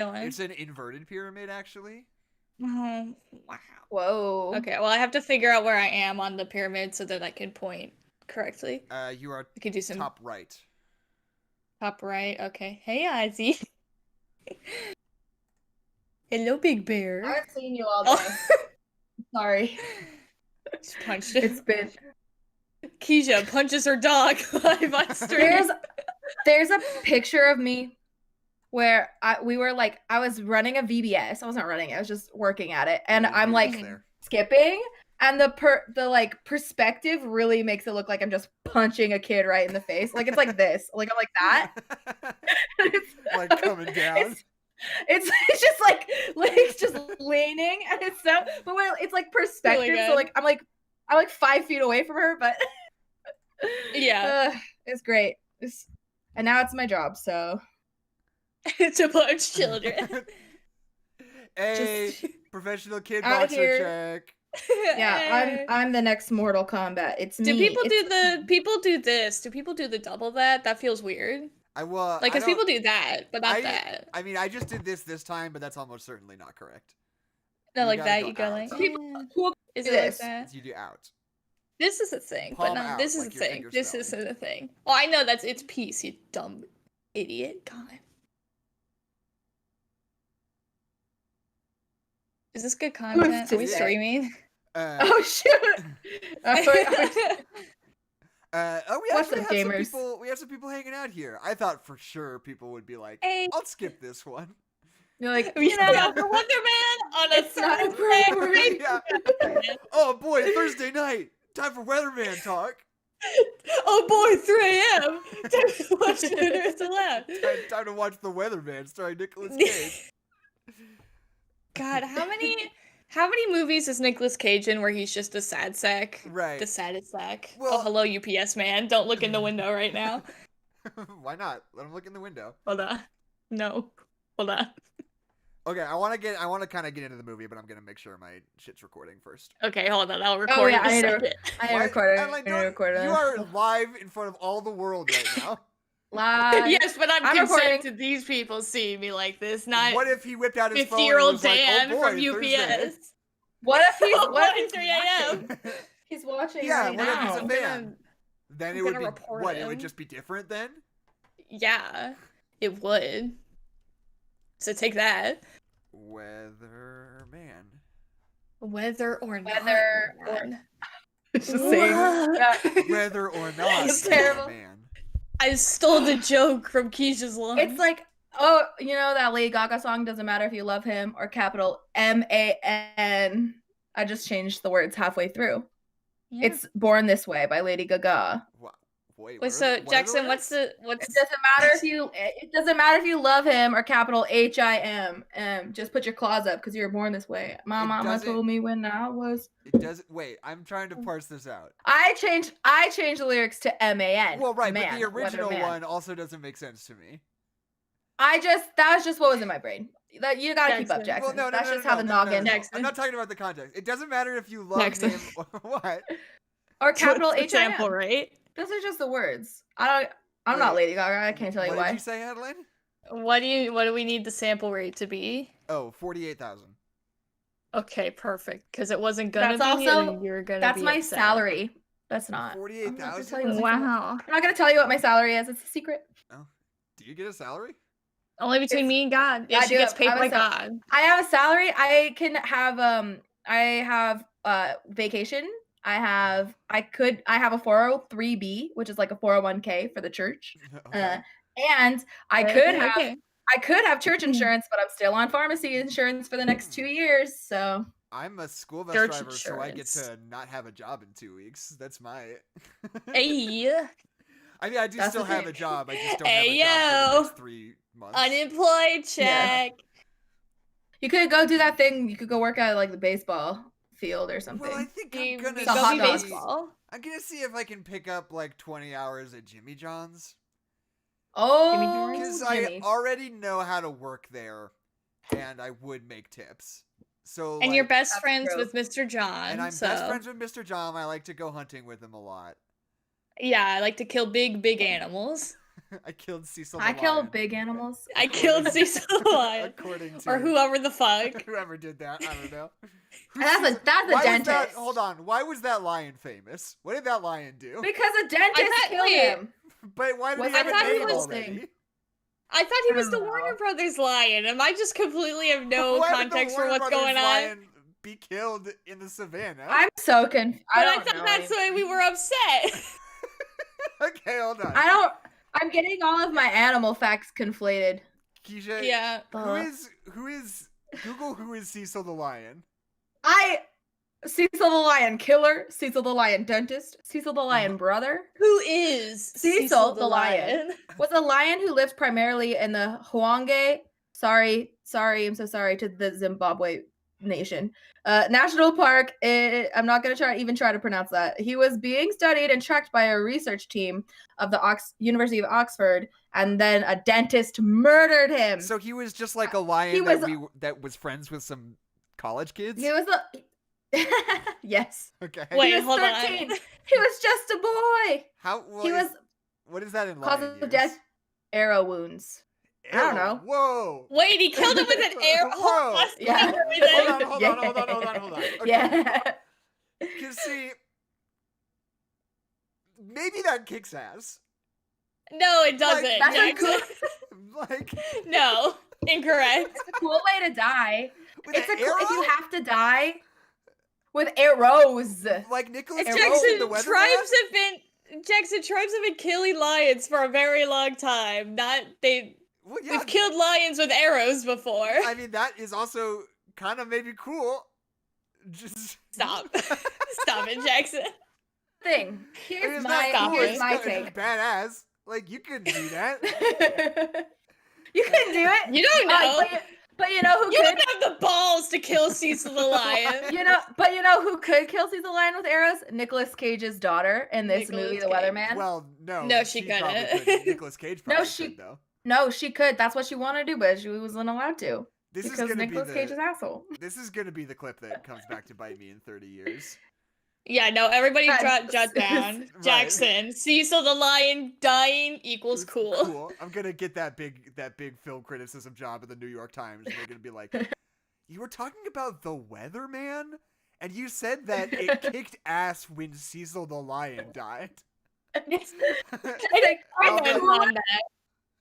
It's an inverted pyramid, actually. Oh, wow. Whoa. Okay, well, I have to figure out where I am on the pyramid so that I can point correctly. You are I can do some top right. top right. Okay. Hey, Ozzy. Hello, Big Bear. I haven't seen you all day. Sorry. Just punched him. It's been. Kezia punches her dog live on stream. There's a picture of me where I was running a VBS. I wasn't running it. I was just working at it, and I'm like skipping, and the perspective really makes it look like I'm just punching a kid right in the face. Like it's like this. Like I'm like that. Like coming down. It's just like just leaning, and it's so. But when it's like perspective, Really so like I'm like 5 feet away from her, but yeah, it's great. And now it's my job, so. To punch children. Hey, professional kickboxer check. Yeah, I'm the next Mortal Kombat. It's me. Do people do this? Do people do the double that? That feels weird. Because people do that, but not that. I mean, I just did this time, but that's almost certainly not correct. No, like that. You go like. Is it like that? You do out. This is a thing, but no, this is a thing. This isn't a thing. Oh, I know it's peace. You dumb idiot. God. Is this good content? Are we streaming? Oh shoot! We have some people hanging out here. I thought for sure people would be like, hey. I'll skip this one. You're like, for Weatherman on a Thursday. Yeah. Oh boy, Thursday night. Time for Weatherman talk. Oh boy, 3 a.m. Time to watch Nerds Allowed. Time to watch The Weatherman starring Nicolas Cage. God, how many movies is Nicolas Cage in where he's just a sad sack? Right. The saddest sack. Well, oh, hello, UPS man. Don't look in the window right now. Why not? Let him look in the window. Hold on. No. Hold on. Okay, I want to kind of get into the movie, but I'm gonna make sure my shit's recording first. Okay, hold on. I'll record it. I need to record it. You are live in front of all the world right now. Live. Yes, but I'm consenting to these people seeing me like this. Not what if he whipped out his phone? 50-year-old Dan like, oh boy, from UPS. Thursday. What if he's 3 a.m. He's watching. Yeah, right what now. if he's a fan? Then it would be what? Him. It would just be different then. Yeah, it would. So take that. Weatherman. Whether or not. It's the same. Whether or not. It's terrible. Man. I stole the joke from Keisha's line. It's like, oh, you know that Lady Gaga song, Doesn't Matter If You Love Him, or capital M-A-N. I just changed the words halfway through. Yeah. It's Born This Way by Lady Gaga. Wait, so Jackson, what's It doesn't matter if you love him, or capital H-I-M. Just put your claws up because you were born this way. My mama told me when I was. It doesn't. Wait, I'm trying to parse this out. I changed the lyrics to M-A-N. Well, right, but the original one also doesn't make sense to me. That was just what was in my brain. That you gotta keep up, Jackson. Well, That's just how the noggin. I'm not talking about the context. It doesn't matter if you love him or what. Or capital H-I-M. Sample, right? Those are just the words. I'm not Lady Gaga. I can't tell you why. What did you say, Adeline? What do we need the sample rate to be? Oh, 48,000. Okay, perfect. Because it wasn't gonna be. Also, you were gonna. That's my salary. That's not 48,000. Wow. I'm not gonna tell you what my salary is. It's a secret. Oh, do you get a salary? Only between me and God. Yeah, she gets paid by God. I have a salary. I can have I have vacation. I have a 403B, which is like a 401k for the church. Okay. And I could have church insurance, but I'm still on pharmacy insurance for the next 2 years. So I'm a school bus driver, so I get to not have a job in 2 weeks. That's my. Hey. I mean, I do still have a job. I just don't have a job for the next 3 months. Unemployed check. Yeah. You could go do that thing. You could go work at like the baseball field or something. Well, I think I'm gonna go baseball. I'm gonna see if I can pick up like 20 hours at Jimmy John's. Oh, because I already know how to work there, and I would make tips. So and you're best friends with Mr. John. And I'm best friends with Mr. John. I like to go hunting with him a lot. Yeah, I like to kill big animals. I killed Cecil. I killed big animals. I killed Cecil the lion. According to or whoever the fuck. Whoever did that, I don't know. That's a dentist. Hold on. Why was that lion famous? What did that lion do? Because a dentist killed him. But why did he have a name already? I thought he was the Warner Brothers lion. Am I just completely have no context for what's going on? Lion be killed in the savannah? I'm so confused. I thought that's why we were upset. Okay, hold on. I'm getting all of my animal facts conflated. Kezia, yeah. Who is Google who is Cecil the lion? Cecil the lion killer, Cecil the lion dentist, Cecil the lion brother. Who is Cecil the lion? Was a lion who lived primarily in the Hwange. I'm so sorry to the Zimbabwe nation. National Park. I'm not going to try to pronounce that. He was being studied and tracked by a research team of the University of Oxford, and then a dentist murdered him. So he was just like a lion that was friends with some college kids? He was yes. Okay. Wait, he was hold 13. on. He was just a boy. What is that in cause lion of death? Arrow wounds. I don't know. Whoa. Wait, he killed him with an arrow. Whoa. Yeah. Hold on. Okay. Yeah. You see, maybe that kicks ass. No, it doesn't. No, incorrect. It's a cool way to die. If you have to die with arrows. Like Nicholas Jackson, tribes have been killing lions for a very long time. We've killed lions with arrows before. I mean, that is also kind of maybe cool. Just stop it, Jackson. Here's my take. Badass. Like, you couldn't do that. You couldn't do it. You don't know. But you know who could? You don't have the balls to kill Cecil the lion. But you know who could kill Cecil the lion with arrows? Nicolas Cage's daughter in this movie, The Weatherman. Well, no. No, she couldn't. Nicolas Cage probably could, though. No, she could. That's what she wanted to do, but she wasn't allowed to. This because Nicolas Cage is an asshole. This is going to be the clip that comes back to bite me in 30 years. Yeah, no, everybody jot down. Right. Jackson, Cecil the lion dying equals cool. I'm going to get that big film criticism job at the New York Times. And they're going to be like, you were talking about The Weatherman? And you said that it kicked ass when Cecil the lion died.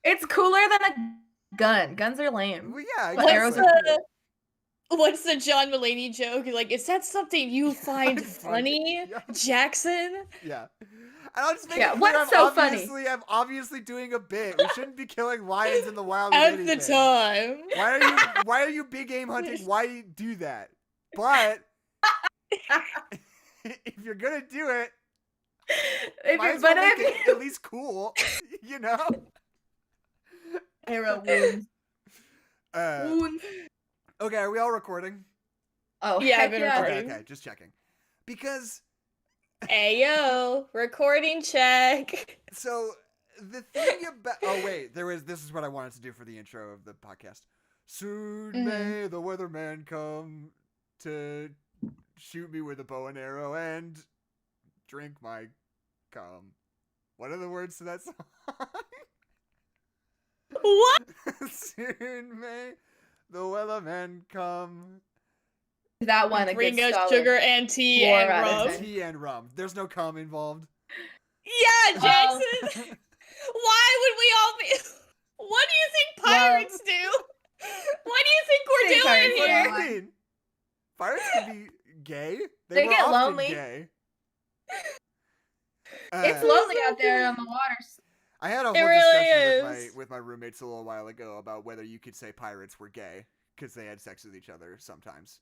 It's cooler than a gun. Guns are lame. Well, yeah, exactly. What's the John Mulaney joke? Like, is that something you find funny, yeah. Jackson? Yeah. I'll just make it clear, what's so funny? I'm obviously doing a bit. We shouldn't be killing lions in the wild at the time. Why are you big game hunting? Why do you do that? But if you're gonna do it, might as well make it at least cool, you know. Arrow wounds. Okay, are we all recording? Oh, yeah, I've been recording. Okay, just checking. Because Ayo, recording check. So the thing about this is what I wanted to do for the intro of the podcast. Soon may the weatherman come to shoot me with a bow and arrow and drink my cum. What are the words to that song? What? Soon may the weatherman come. That one bring us sugar and tea and rum. Tea and rum. There's no cum involved. Yeah, Jackson. Why would we all be? What do you think pirates do? What do you think we're doing here? What do you mean? Pirates can be gay. They get lonely. Gay. It's lonely out there on the waters. I had a whole discussion with my roommates a little while ago about whether you could say pirates were gay because they had sex with each other sometimes.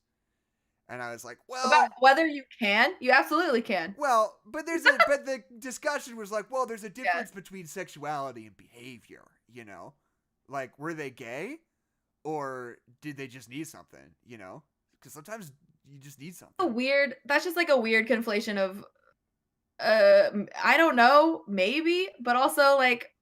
And I was like, well, about whether you can, you absolutely can. Well, but the discussion was like, well, there's a difference between sexuality and behavior, you know? Like, were they gay or did they just need something, you know? Because sometimes you just need something. That's just like a weird conflation of I don't know, maybe, but also like,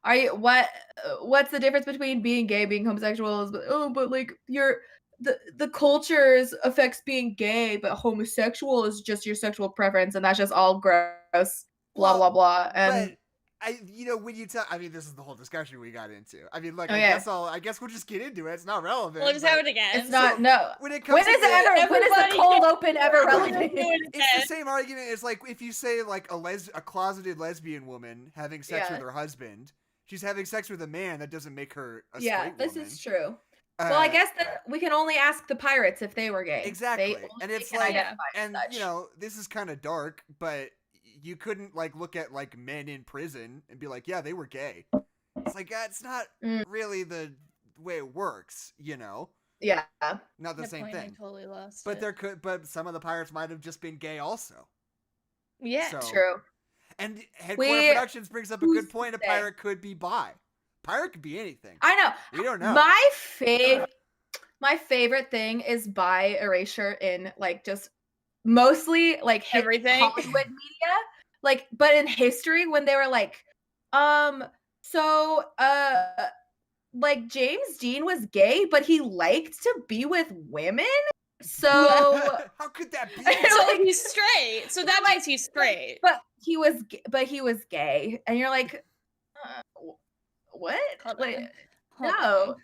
what's the difference between being gay, being homosexual? But like the cultures affects being gay, but homosexual is just your sexual preference, and that's just all gross. Blah blah blah. And when you tell, I mean, this is the whole discussion we got into. I mean, like, Oh, I guess we'll just get into it. It's not relevant. We'll just have it again. It's not, no. When it comes When is the cold open ever relevant? It's the same argument as, like, if you say, like, a closeted lesbian woman having sex with her husband, she's having sex with a man, that doesn't make her a straight woman. This is true. Well, I guess that we can only ask the pirates if they were gay. Exactly. And it's like, and such. this is kind of dark, but you couldn't, like, look at, like, men in prison and be like, yeah, they were gay. It's like, it's not really the way it works, Yeah. Not the same thing. I totally lost but it. but some of the pirates might have just been gay also. Yeah. So, True. And Headquarter Productions brings up a good point. A pirate could be bi. Pirate could be anything. I know. We don't know. My favorite thing is bi erasure in, like, just mostly, like, everything Hollywood media. Like, but in history, when they were like, like, James Dean was gay, but he liked to be with women. So how could that be? So he's straight. So that means he's straight. But he was gay, and you're like, what? Like, no.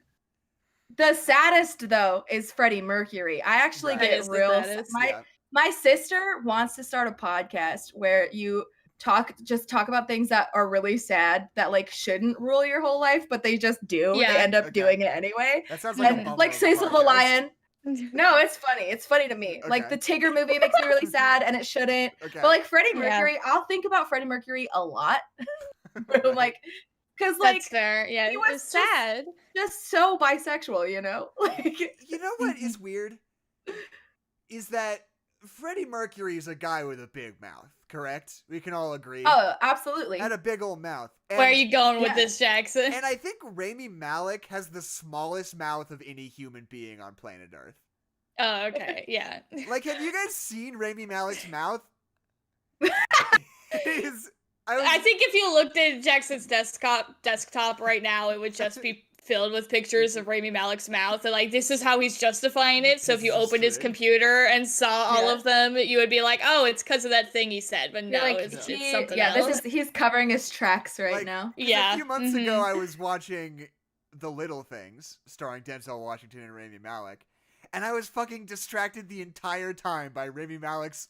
The saddest though is Freddie Mercury. I actually get real. My sister wants to start a podcast where you talk about things that are really sad that, like, shouldn't rule your whole life, but they just do. Yeah. They end up doing it anyway. That sounds like Cecil the Lion. No, it's funny. It's funny to me. Okay. Like, the Tigger movie makes me really sad, and it shouldn't. Okay. But, like, Freddie Mercury, I'll think about Freddie Mercury a lot. I'm like, because, like, that's fair. Yeah, he was sad. Just so bisexual, Like, you know what is weird? Is that Freddie Mercury is a guy with a big mouth, correct? We can all agree. Oh, absolutely. Had a big old mouth. And, where are you going with this, Jackson? And I think Rami Malek has the smallest mouth of any human being on planet Earth. Oh, okay. Yeah. Like, have you guys seen Rami Malek's mouth? I think if you looked at Jackson's desktop right now, it would just be filled with pictures of Rami Malek's mouth, and, like, this is how he's justifying it. So if you opened his computer and saw all of them, you would be like, oh, it's because of that thing he said. But no, like, it's something else. He's covering his tracks right now. Yeah. A few months ago, I was watching The Little Things, starring Denzel Washington and Rami Malek, and I was fucking distracted the entire time by Rami Malek's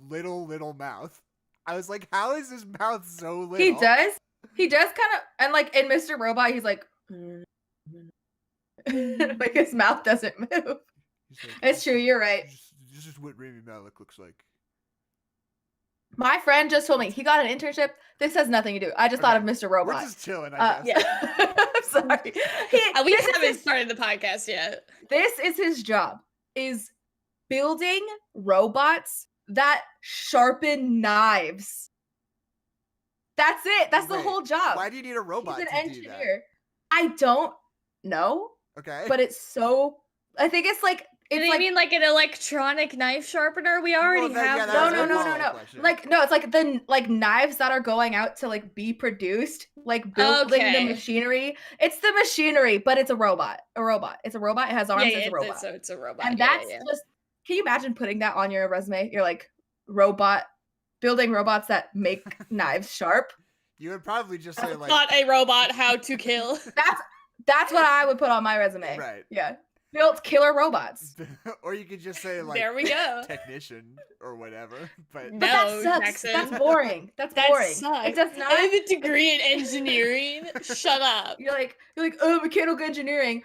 little mouth. I was like, how is his mouth so little? He does kind of, and, like, in Mr. Robot, he's like, like, his mouth doesn't move. Like, it's true, you're right. This is what Rami Malek looks like. My friend just told me he got an internship. This has nothing to do. I just thought of Mr. Robot. We're just chilling, I guess. Yeah. I'm sorry. We haven't started the podcast yet. This is his job, is building robots that sharpen knives. That's it. That's the whole job. Why do you need a robot? He's an engineer. I don't know. Okay. But it's so. I think it's like. You mean like an electronic knife sharpener? We already have. No. Like, no, it's like the knives that are going out to, like, be produced, like, building the machinery. It's the machinery, but it's a robot. It's a robot. It has arms. It's a robot. So it's a robot. And that's just. Can you imagine putting that on your resume? You're like, building robots that make knives sharp. You would probably just say, like, not a robot, how to kill. That's what I would put on my resume. Right. Yeah. Built killer robots. Or you could just say, like, there we go. Technician or whatever. But that sucks. Jackson. That's boring. That's boring. Sucks. It does not. I have a degree in engineering. Shut up. You're like, oh, mechanical engineering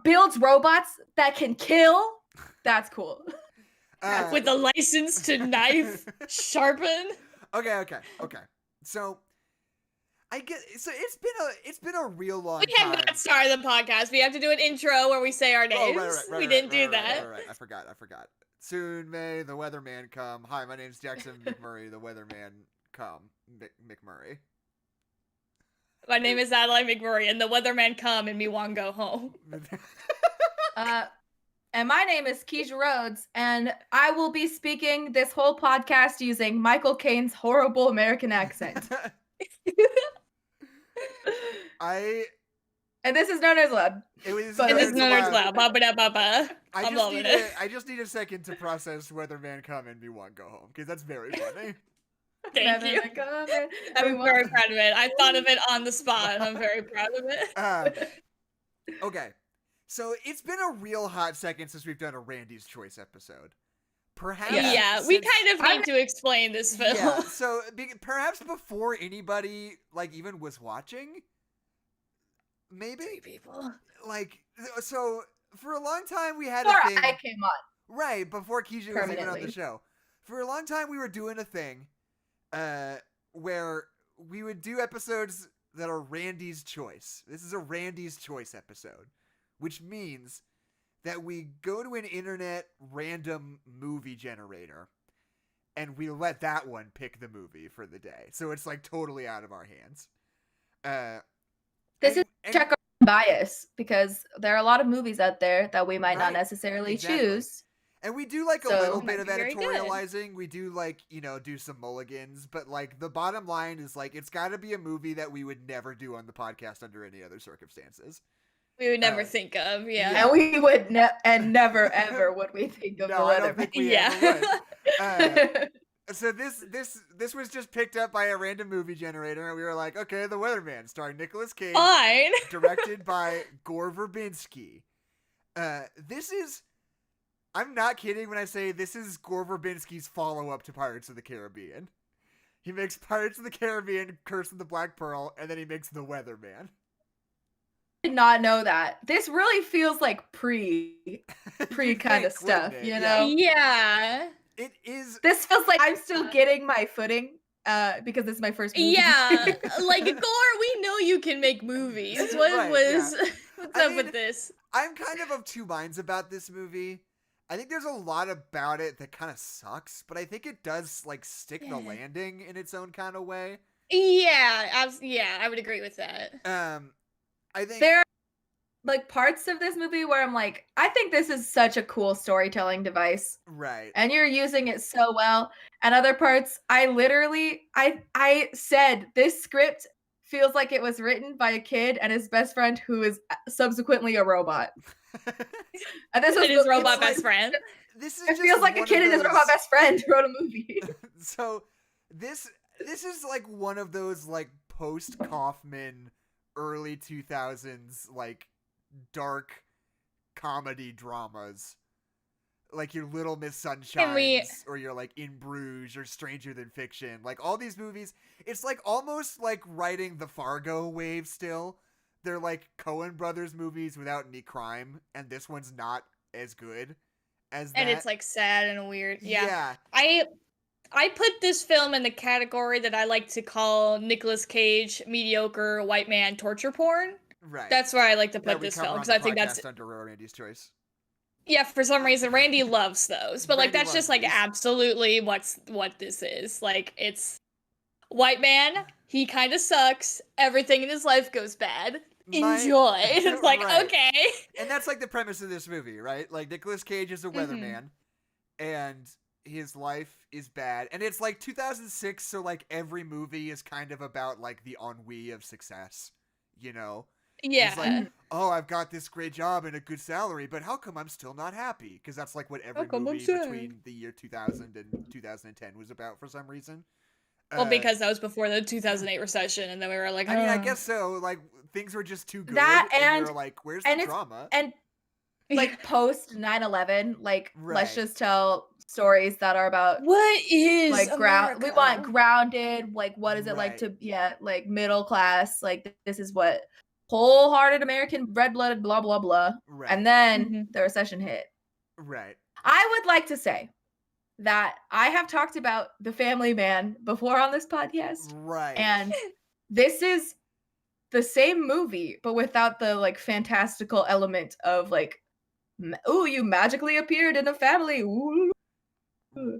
builds robots that can kill. That's cool. With a license to knife sharpen. Okay. So I get. So it's been a real long time. We have not started the podcast. We have to do an intro where we say our names. Right, we didn't do that. Right. I forgot. Soon may the Weatherman come. Hi, my name's Jackson McMurray. The Weatherman come. McMurray. My name is Adeline McMurray, and the Weatherman come, and me want go home. And my name is Kezia Rhodes, and I will be speaking this whole podcast using Michael Caine's horrible American accent. And this is Nerds Lab. This is Nerds Lab. Ba-ba-da-ba-ba. I just need a second to process Weatherman come and me want go home, because that's very funny. Thank you. I'm very proud of it. I thought of it on the spot, and I'm very proud of it. Okay. So it's been a real hot second since we've done a Randy's Choice episode. Perhaps we kind of need to explain this film. Yeah, so perhaps before anybody like even was watching, maybe 3 people. Like, so for a long time we had Before a thing. I came on. Right, before Kezia was even on the show. For a long time we were doing a thing where we would do episodes that are Randy's Choice. This is a Randy's Choice episode, which means that we go to an internet random movie generator and we let that one pick the movie for the day. So it's like totally out of our hands. This is check our bias because there are a lot of movies out there that we might not necessarily choose. And we do like a little bit of editorializing. We do like, do some mulligans, but like the bottom line is like, it's gotta be a movie that we would never do on the podcast under any other circumstances. We would never think of, And we would never ever would we think of no, I don't think we ever would. So this was just picked up by a random movie generator, and we were like, okay, The Weatherman, starring Nicolas Cage, fine. Directed by Gore Verbinski. This is, I'm not kidding when I say this is Gore Verbinski's follow-up to Pirates of the Caribbean. He makes Pirates of the Caribbean, Curse of the Black Pearl, and then he makes The Weatherman. Did not know that. This really feels like pre kind of stuff, you know? Yeah. It is. This feels like I'm still getting my footing because this is my first movie. Yeah, like Gore, we know you can make movies. What's up with this? I'm kind of two minds about this movie. I think there's a lot about it that kind of sucks, but I think it does like stick the landing in its own kind of way. Yeah, I would agree with that. I think there are like parts of this movie where I'm like, I think this is such a cool storytelling device. Right. And you're using it so well. And other parts, I said this script feels like it was written by a kid and his best friend who is subsequently a robot. And this was his robot best friend. It feels like a kid and his robot best friend wrote a movie. So this is like one of those like post Kaufman early 2000s like dark comedy dramas, like your Little Miss Sunshine or your like In Bruges or Stranger Than Fiction. Like all these movies, it's like almost like writing the Fargo wave still. They're like Coen Brothers movies without any crime, and this one's not as good as that. And it's like sad and weird. Yeah. I put this film in the category that I like to call Nicolas Cage mediocre white man torture porn. Right. That's where I like to put this film because I think that's under Randy's Choice. Yeah, for some reason Randy loves those, but like that's just like absolutely what this is. Like it's white man, he kind of sucks. Everything in his life goes bad. Enjoy. It's like okay. And that's like the premise of this movie, right? Like Nicolas Cage is a weatherman, and his life is bad, and it's like 2006, so like every movie is kind of about like the ennui of success, you know? Yeah. It's like, oh, I've got this great job and a good salary, but how come I'm still not happy? Because that's like what every movie between the year 2000 and 2010 was about for some reason. Well, because that was before the 2008 recession, and then we were like, I mean, I guess so. Like things were just too good, and we were like, where's the drama? And like post 9/11, like let's just tell stories that are about what is like we want grounded, like what is it like to like middle class, like this is what wholehearted American red-blooded blah blah blah. And then the recession hit. I would like to say that I have talked about The Family Man before on this podcast, and this is the same movie but without the like fantastical element of like, oh, you magically appeared in a family. Ooh.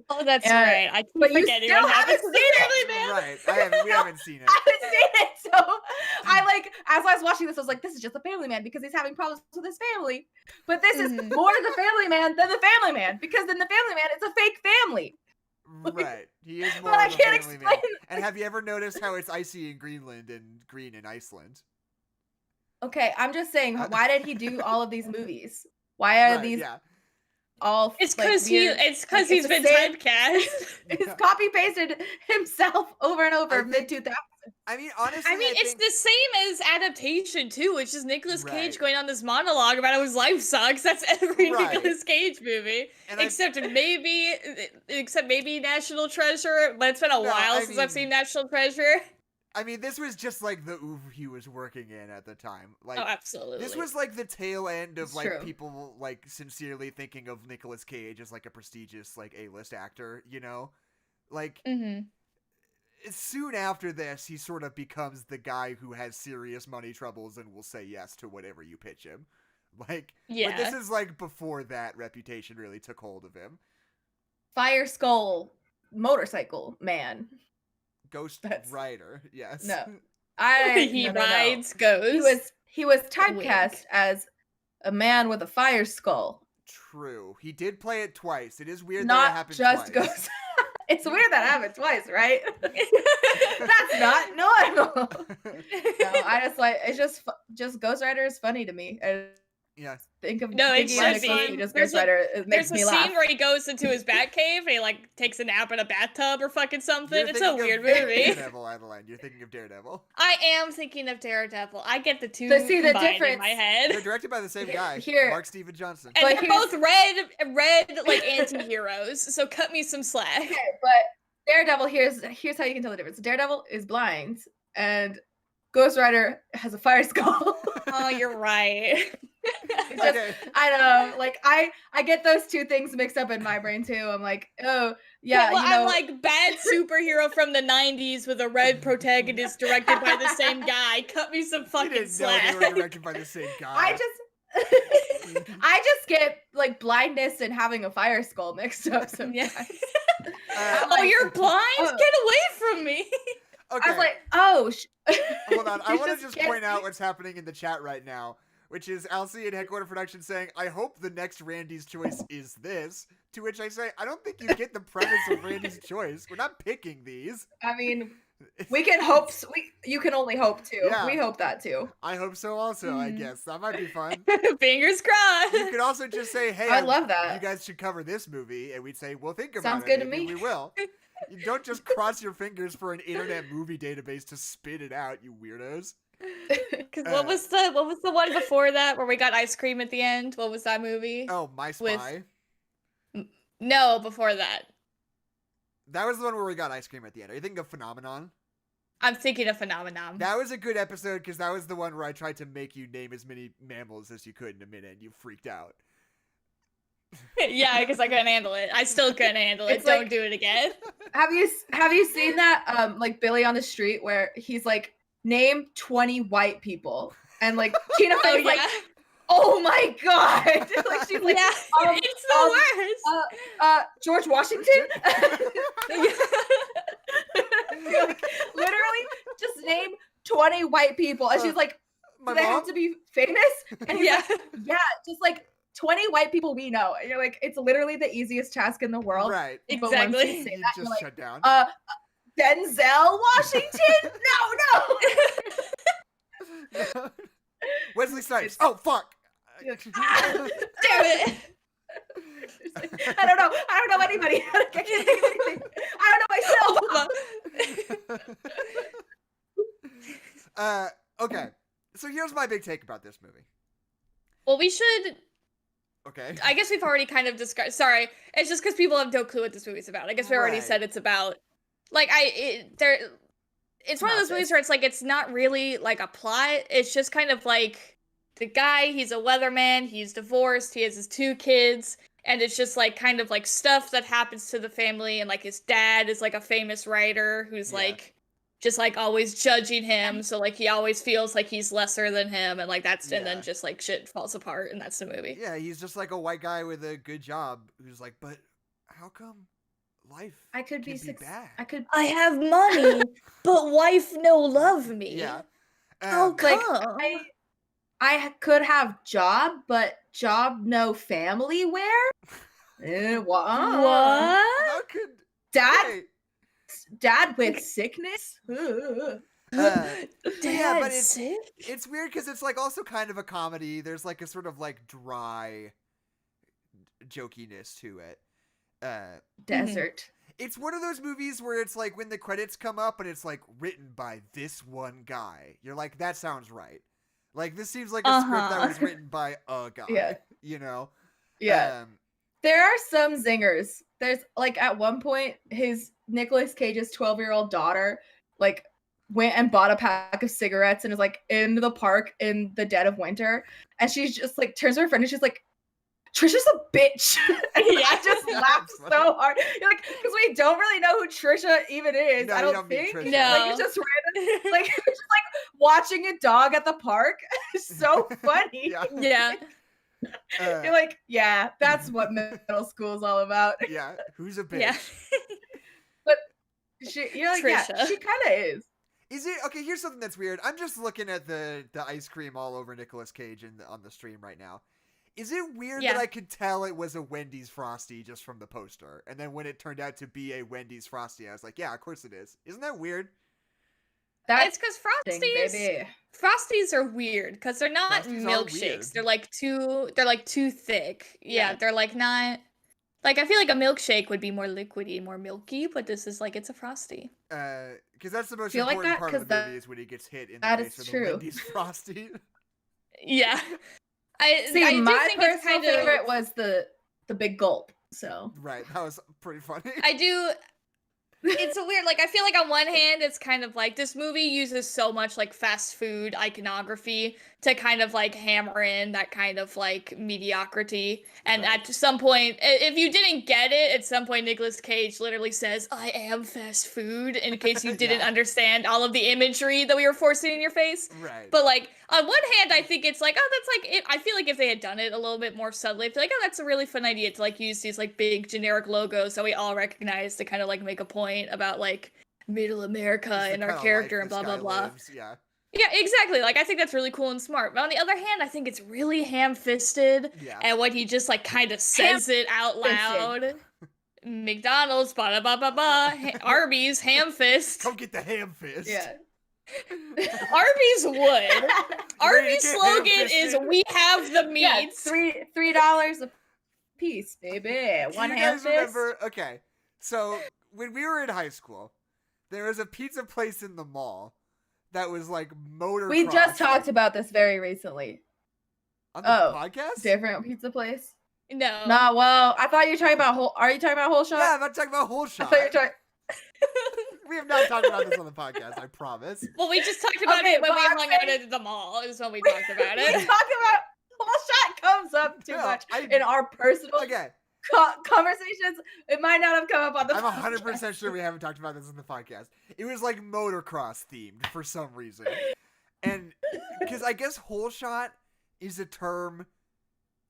Oh, that's right. I keep forgetting what happens to the Family Man. Right. We haven't seen it. I haven't seen it. So I like, as I was watching this, I was like, this is just The Family Man because he's having problems with his family. But this is more The Family Man than The Family Man because in The Family Man, it's a fake family. Right. He is more of a family man. And have you ever noticed how it's icy in Greenland and green in Iceland? Okay, I'm just saying, why did he do all of these movies? Why are these... all. It's because he's been typecast. He's copy pasted himself over and over mid 2000s. I mean, honestly, it's the same as adaptation too, which is Nicolas Cage going on this monologue about how his life sucks. That's every Nicolas Cage movie, and except maybe National Treasure. But it's been a while since I've seen National Treasure. I mean, this was just like the oeuvre he was working in at the time. Like, oh, absolutely. This was like the tail end of like people like sincerely thinking of Nicolas Cage as like a prestigious like A-list actor, you know? Like soon after this, he sort of becomes the guy who has serious money troubles and will say yes to whatever you pitch him. Like, but this is like before that reputation really took hold of him. Fire Skull Motorcycle Man. Ghost Rider, yes. No. He rides ghosts. He was typecast as a man with a fire skull. True. He did play it twice. It is weird that it happened twice. Ghost. It's weird that happened twice, right? That's not normal. No, I just like it's just Ghost Rider is funny to me. Think of it should be. Ghost Rider. It makes me laugh. There's a scene where he goes into his bat cave and he like takes a nap in a bathtub or fucking something. It's a weird movie. Daredevil, Adeline. You're thinking of Daredevil. I am thinking of Daredevil. I get the two combined in my head. They're directed by the same guy, Mark Steven Johnson. And they're both red like anti-heroes. So cut me some slack. Okay, but Daredevil, here's how you can tell the difference. Daredevil is blind, and Ghost Rider has a fire skull. Oh, you're right. I know, like I get those two things mixed up in my brain too. I'm like, oh yeah, well, I'm like bad superhero from the 90s with a red protagonist directed by the same guy. Cut me some fucking slack. Know they were directed by the same guy. I just get like blindness and having a fire skull mixed up sometimes. You're blind? Get away from me. Okay. I was like, oh. Hold on. I want to just point out what's happening in the chat right now, which is Alcy and Headquarter Production saying, I hope the next Randy's Choice is this. To which I say, I don't think you get the premise of Randy's Choice. We're not picking these. I mean, we can hope. You can only hope too. Yeah. We hope that too. I hope so also, I guess. That might be fun. Fingers crossed. You could also just say, hey, I love that. You guys should cover this movie. And we'd say, well, think about Sounds it. Sounds good Maybe to me. We will. You don't just cross your fingers for an internet movie database to spit it out, you weirdos. Because what was the one before that where we got ice cream at the end? What was that movie? Oh, My Spy. No, before that. That was the one where we got ice cream at the end. Are you thinking of Phenomenon? I'm thinking of Phenomenon. That was a good episode because that was the one where I tried to make you name as many mammals as you could in a minute and you freaked out. Yeah, because I couldn't handle it. I still couldn't handle it. Don't do it again. Have you seen that like Billy on the Street where he's like, name 20 white people, and like Tina Fey's like, oh my god, like she's like, it's the worst. George Washington. Like, literally, just name 20 white people, and she's like, do they have to be famous? And he's like, yeah, just like 20 white people we know. And you're like, it's literally the easiest task in the world. Right. But once you say that, just you're shut down. Denzel Washington? No. Wesley Snipes. Oh, fuck. Damn it. I don't know anybody. I can't think of anything. I don't know myself. Okay. So here's my big take about this movie. Well, we should... Okay. I guess we've already kind of discussed... Sorry. It's just because people have no clue what this movie's about. I guess we already said it's about... Like, it's one of those movies where it's like, it's not really like a plot. It's just kind of like the guy, he's a weatherman, he's divorced, he has his 2 kids, and it's just like kind of like stuff that happens to the family. And like his dad is like a famous writer who's like, just like always judging him. So like he always feels like he's lesser than him. And like and then just like shit falls apart. And that's the movie. Yeah, he's just like a white guy with a good job who's like, but how come life could be bad? I have money, but wife no love me. Yeah. How come? Like, I could have job, but job no family where? What? How could dad with sickness? Dad but sick? It's weird because it's like also kind of a comedy. There's like a sort of like dry jokiness to it. Desert. It's one of those movies where it's like when the credits come up and it's like written by this one guy. You're like, that sounds right. Like, this seems like a script that was written by a guy. Yeah. You know? Yeah. There are some zingers. There's like at one point Nicolas Cage's 12-year-old daughter like went and bought a pack of cigarettes and is like in the park in the dead of winter, and she's just like turns to her friend and she's like, Trisha's a bitch. And I just laughed so hard. You're like, because we don't really know who Trisha even is. No, I you don't meet think. Trisha. No. Like it's just random. Like it's just like watching a dog at the park. It's so funny. Yeah. You're like, yeah, that's what middle school is all about. Yeah. Who's a bitch? Yeah. But you're like, Trisha. yeah, she kind of is. Is it okay? Here's something that's weird. I'm just looking at the ice cream all over Nicolas Cage on the stream right now. Is it weird that I could tell it was a Wendy's Frosty just from the poster, and then when it turned out to be a Wendy's Frosty, I was like, yeah, of course it is. Isn't that weird? It's because Frosties are weird because they're not Frosties are milkshakes. weird. They're like too thick. Yeah, they're like not. Like, I feel like a milkshake would be more liquidy, more milky, but this is like, it's a Frosty. Because that's the most Feel like important that, part of the 'cause movie is when he gets hit in that the is face with true. a Wendy's Frosty. Yeah. I do my think it's personal kind of favorite was the big gulp. So Right, that was pretty funny. I do. It's a weird, like, I feel like on one hand, it's kind of like this movie uses so much like fast food iconography to kind of like hammer in that kind of like mediocrity. And Right. at some point, if you didn't get it, at some point, Nicolas Cage literally says, "I am fast food," in case you didn't understand all of the imagery that we were forcing in your face. Right. But like on one hand, I think it's like, oh, that's like it. I feel like if they had done it a little bit more subtly, I'd feel like, oh, that's a really fun idea to like use these like big generic logos that we all recognize to kind of like make a point about like middle America Just the and our kinda character life and this blah blah guy blah. lives, yeah. Yeah, exactly. Like I think that's really cool and smart. But on the other hand, I think it's really ham-fisted, Yeah. and when he just like kind of says it out loud. McDonald's, ba ba ba ba, Arby's, ham fist. Come get the ham fist. yeah. Arby's would. Arby's get slogan ham-fisted. is "We have the meats." Yeah, $3 a piece, baby. Do One you ham guys fist. remember? Okay, so when we were in high school, there was a pizza place in the mall that was like motocross. We just talked about this very recently. on the podcast. Different pizza place. No. No, well, I thought you were talking about whole. Are you talking about Whole Shot? Yeah, I'm not talking about whole I shot. thought you were talking. We have not talked about this on the podcast. I promise. Well, we just talked about Okay, it when we but I'm hung out saying- at the mall. Is when we talked about We it. talk about Whole Shot comes up too No, much I- in our personal Okay, conversations. It might not have come up on the. I'm podcast. 100% sure we haven't talked about this on the podcast. It was like motocross themed for some reason, and because I guess whole shot is a term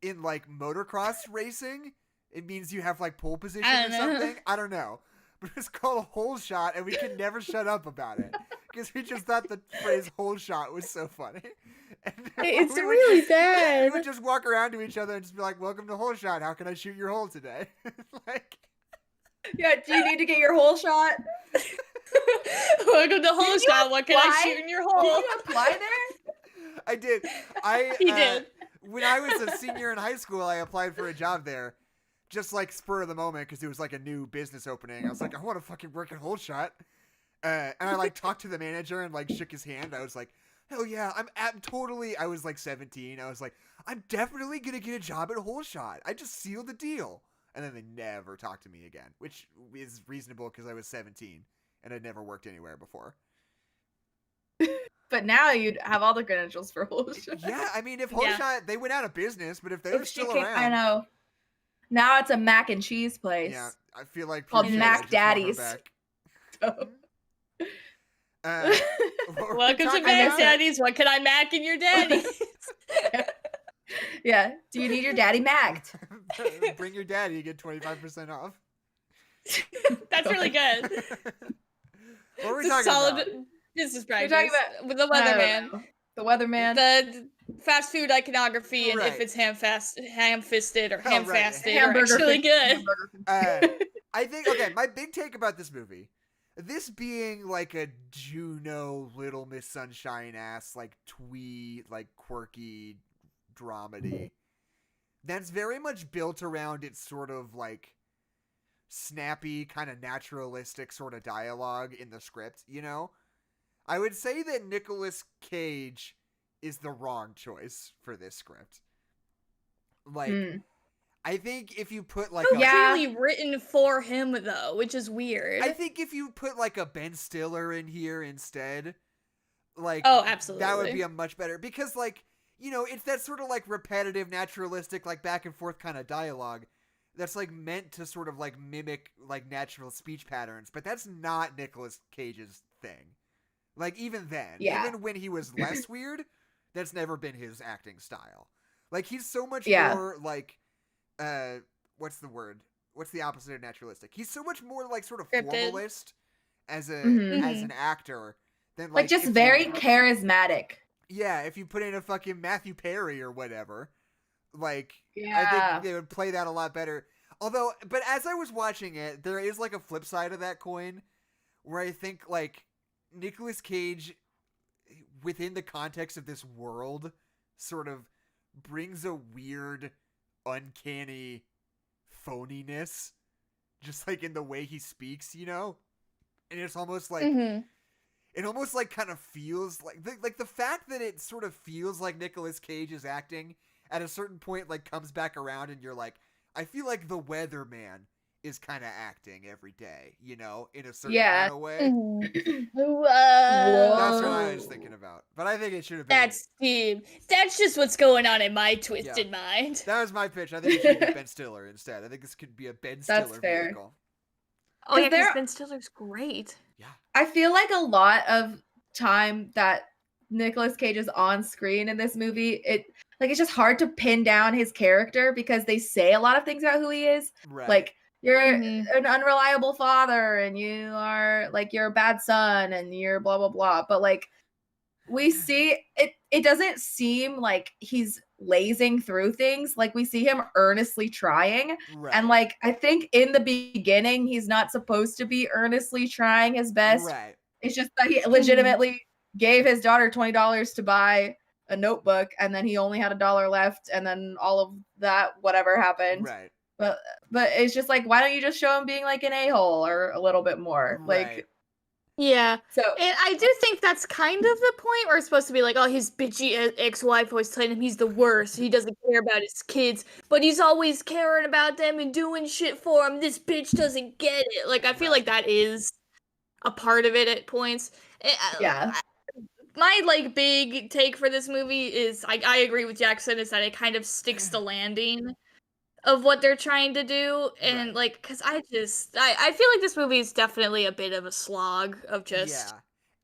in like motocross racing. It means you have like pole position I or don't know. something. I don't know. But it's called a whole shot, and we can never shut up about it because we just thought the phrase "whole shot" was so funny. And It's we would really just- bad. We would just walk around to each other and just be like, "Welcome to Whole Shot. How can I shoot your hole today?" Like, Yeah. Do you need to get your whole shot? Welcome to Whole Did you Shot. What can I apply? shoot in your Did hole? you apply there? I did. I He did. When I was a senior in high school, I applied for a job there, just like spur of the moment because it was like a new business opening. I was like, I want to fucking work at Whole Shot, and I like talked to the manager and like shook his hand. I was like, hell yeah, I'm totally. I was like 17. I was like, I'm definitely gonna get a job at Whole Shot. I just sealed the deal. And then they never talked to me again, which is reasonable because I was 17 and I'd never worked anywhere before. But now you'd have all the credentials for Whole Shot. Yeah, I mean, if Whole Yeah. Shot, they went out of business, but if they were If she still came- around, I know. Now it's a mac and cheese place. yeah, I feel like Called pretty Mac sure I just want her Daddies. back. So- What were we Welcome to talking Mac about? Daddies. What can I mac in your daddy? Yeah. Do you need your daddy macked? Bring your daddy, you get 25% off. That's really good. What were we It's a talking solid about? business You're practice. talking With the I don't Weatherman. know. The Weatherman. The fast food iconography and Right. if it's ham-fisted or Oh, right. ham-fasted are Hamburger actually fist- good. hamburger fist. I think, okay, my big take about this movie, this being like a Juno, Little Miss Sunshine ass, like twee, like quirky dramedy, that's very much built around its sort of like snappy, kind of naturalistic sort of dialogue in the script, you know? I would say that Nicolas Cage is the wrong choice for this script. Like, I think if you put like clearly written for him though, which is weird. I think if you put like a Ben Stiller in here instead, like, absolutely, that would be a much better, because like, you know, it's that sort of like repetitive, naturalistic, like back and forth kind of dialogue that's like meant to sort of like mimic like natural speech patterns, but that's not Nicolas Cage's thing. Like, even then, even when he was less weird, that's never been his acting style. Like, he's so much more like, what's the word? What's the opposite of naturalistic? He's so much more like sort of formalist as a as an actor than like just very charismatic. Yeah, if you put in a fucking Matthew Perry or whatever, like, I think they would play that a lot better. Although, but as I was watching it, there is like a flip side of that coin, where I think like Nicolas Cage, within the context of this world, sort of brings a weird, uncanny phoniness, just like in the way he speaks, you know? And it's almost like, it almost like kind of feels like the fact that it sort of feels like Nicolas Cage is acting at a certain point, like, comes back around, and you're like, I feel like the Weatherman is kind of acting every day, you know, in a certain kind of way. Whoa. That's what I was thinking about. But I think it should have been. That's just what's going on in my twisted mind. That was my pitch. I think it should be Ben Stiller instead. I think this could be a Ben Stiller vehicle. Oh yeah, because Ben Stiller's great. Yeah. I feel like a lot of time that Nicolas Cage is on screen in this movie, it's just hard to pin down his character, because they say a lot of things about who he is. Right. Like, you're an unreliable father, and you are like, you're a bad son, and you're blah blah blah. But like, we see it doesn't seem like he's lazing through things. Like, we see him earnestly trying. Right. And like, I think in the beginning he's not supposed to be earnestly trying his best. Right. It's just that he legitimately gave his daughter $20 to buy a notebook, and then he only had $1 left, and then all of that whatever happened. Right. But it's just like, why don't you just show him being like an a-hole or a little bit more? Right. Like, yeah. So, and I do think that's kind of the point where it's supposed to be like, oh, his bitchy ex-wife always telling him he's the worst. He doesn't care about his kids, but he's always caring about them and doing shit for them. This bitch doesn't get it. Like, I feel like that is a part of it at points. My like big take for this movie is I agree with Jackson, is that it kind of sticks the landing of what they're trying to do, and like, because I feel like this movie is definitely a bit of a slog of just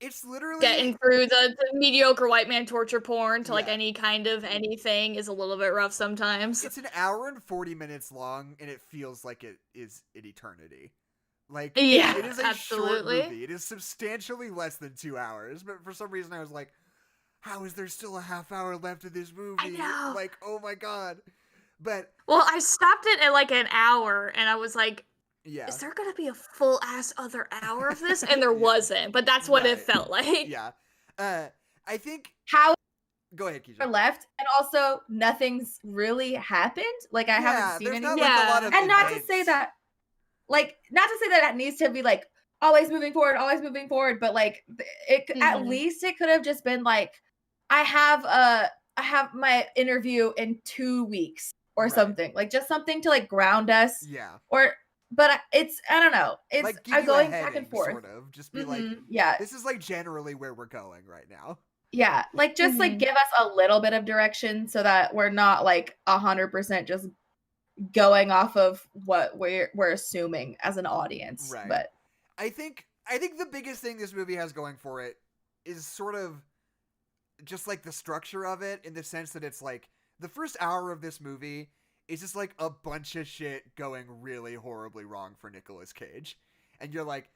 it's literally getting through the mediocre white man torture porn to like any kind of anything is a little bit rough sometimes. It's an hour and 40 minutes long, and it feels like it is an eternity. Like, it is a short movie. It is substantially less than 2 hours, but for some reason I was like, how is there still a half hour left of this movie? I know. Like, oh my god. But I stopped it at like an hour, and I was like, is there gonna be a full ass other hour of this? And there wasn't, but that's what it felt like. Yeah. I think how go ahead, Kezia. left, and also nothing's really happened. Like, I haven't seen anything. Like, a lot of and not to say that it needs to be like always moving forward, but like at least it could have just been like, I have my interview in 2 weeks or something, like just something to like ground us. But it's, I don't know, it's like, I'm going back and forth, sort of just be like, this is like generally where we're going right now. Like, just like give us a little bit of direction so that we're not like 100% just going off of what we're assuming as an audience. Right. But I think the biggest thing this movie has going for it is sort of just like the structure of it, in the sense that it's like the first hour of this movie is just like a bunch of shit going really horribly wrong for Nicolas Cage, and you're like,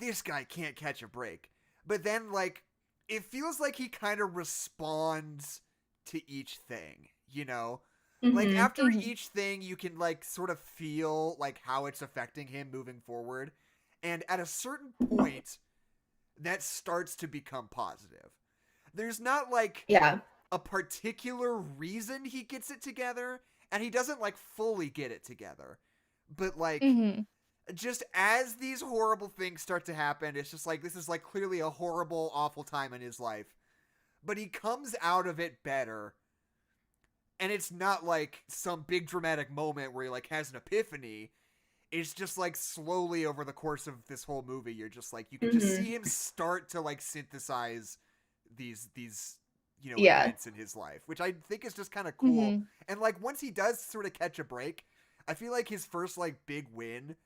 this guy can't catch a break. But then, like, it feels like he kind of responds to each thing, you know? Like, after each thing, you can, like, sort of feel, like, how it's affecting him moving forward. And at a certain point, that starts to become positive. There's not, like, a particular reason he gets it together. and he doesn't like fully get it together. But like just as these horrible things start to happen, it's just like this is like clearly a horrible, awful time in his life. But he comes out of it better. And it's not like some big dramatic moment where he like has an epiphany. It's just like slowly over the course of this whole movie, you're just like, you can just see him start to like synthesize these events in his life, which I think is just kind of cool. And like once he does sort of catch a break, I feel like his first like big win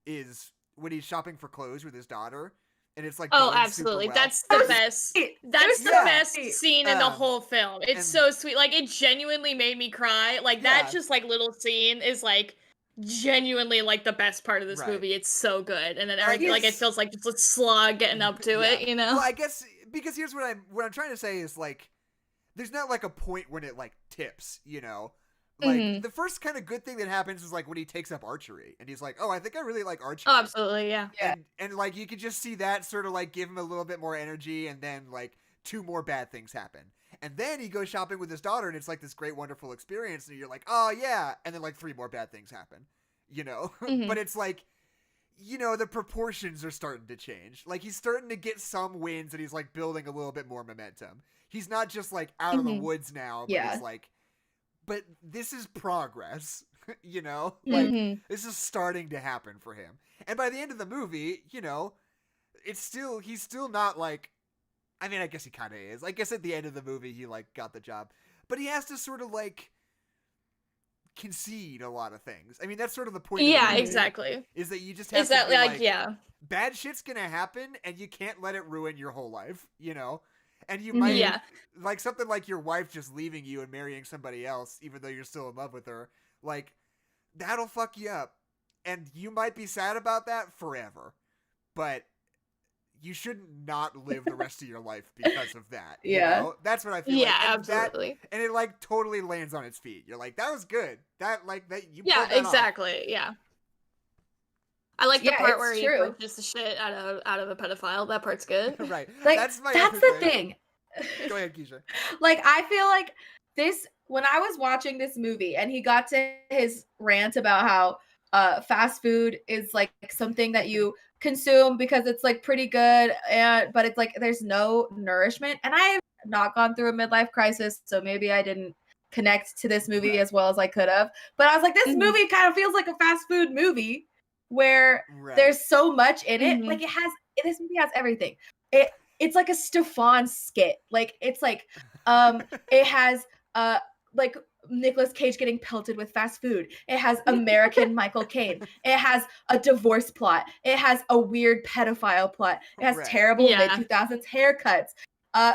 is when he's shopping for clothes with his daughter. And it's like, oh, absolutely. Well. That's the best. That's the best scene in the whole film. It's so sweet. Like, it genuinely made me cry. Like, that just, like, little scene is, like, genuinely, like, the best part of this movie. It's so good. And then, like, it feels like just a slog getting up to it, you know? Well, I guess, because here's what I'm trying to say is, like, there's not, like, a point when it, like, tips, you know? Like, the first kind of good thing that happens is, like, when he takes up archery. And he's like, oh, I think I really like archery. Oh, absolutely, yeah. And like, you could just see that sort of, like, give him a little bit more energy, and then, like, 2 more bad things happen. And then he goes shopping with his daughter, and it's, like, this great, wonderful experience, and you're like, oh, yeah. And then, like, 3 more bad things happen, you know? But it's, like, you know, the proportions are starting to change. Like, he's starting to get some wins, and he's, like, building a little bit more momentum. He's not just, like, out of the woods now, but he's, like... But this is progress, you know? Like, this is starting to happen for him. And by the end of the movie, you know, he's still not like, I mean, I guess he kind of is. I guess at the end of the movie, he, like, got the job. But he has to sort of, like, concede a lot of things. I mean, that's sort of the point of the movie, exactly. Is that you just have to be like, bad shit's gonna happen, and you can't let it ruin your whole life, you know? And you might, like, something like your wife just leaving you and marrying somebody else, even though you're still in love with her, like, that'll fuck you up. And you might be sad about that forever. But you should not live the rest of your life because of that. You know? That's what I feel like. And absolutely. And it, like, totally lands on its feet. You're like, that was good. That, like, that you pulled that exactly. Off. I like the part where he punches the shit out of a pedophile. That part's good. Right. Like, that's the thing. Go ahead, Kezia. Like, I feel like this, when I was watching this movie and he got to his rant about how fast food is like something that you consume because it's like pretty good, but it's like there's no nourishment. And I have not gone through a midlife crisis, so maybe I didn't connect to this movie as well as I could have. But I was like, this movie kind of feels like a fast food movie where there's so much in it. Like, this movie has everything. It's like a Stefan skit. Like, it's like it has like Nicolas Cage getting pelted with fast food. It has American Michael Caine. It has a divorce plot. It has a weird pedophile plot. It has terrible mid-2000s haircuts.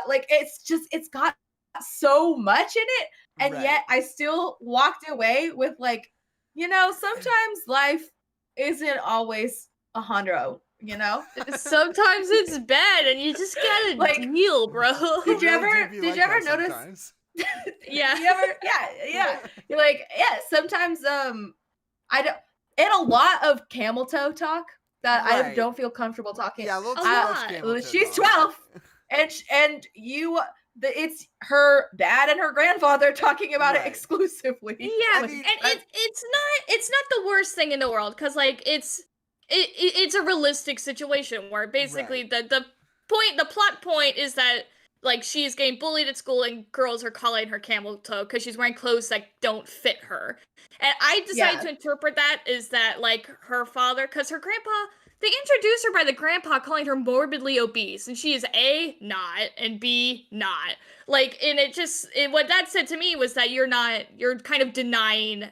Like, it's got so much in it, and yet I still walked away with, like, you know, sometimes life isn't always a Honro, you know? Sometimes it's bad and you just gotta like, deal, bro. Did you ever notice? Sometimes. You're like, sometimes I don't, and a lot of camel toe talk that I don't feel comfortable talking. Yeah, a little too much camel toe she's talk. 12 and it's her dad and her grandfather talking about it exclusively. Yeah, I mean, and it's not the worst thing in the world, because like it's a realistic situation where basically the plot point is that like she's getting bullied at school and girls are calling her camel toe because she's wearing clothes that don't fit her. And I decided to interpret that as that like her father, because her grandpa, they introduce her by the grandpa calling her morbidly obese, and she is A, not, and B, not. Like, and what that said to me was that you're kind of denying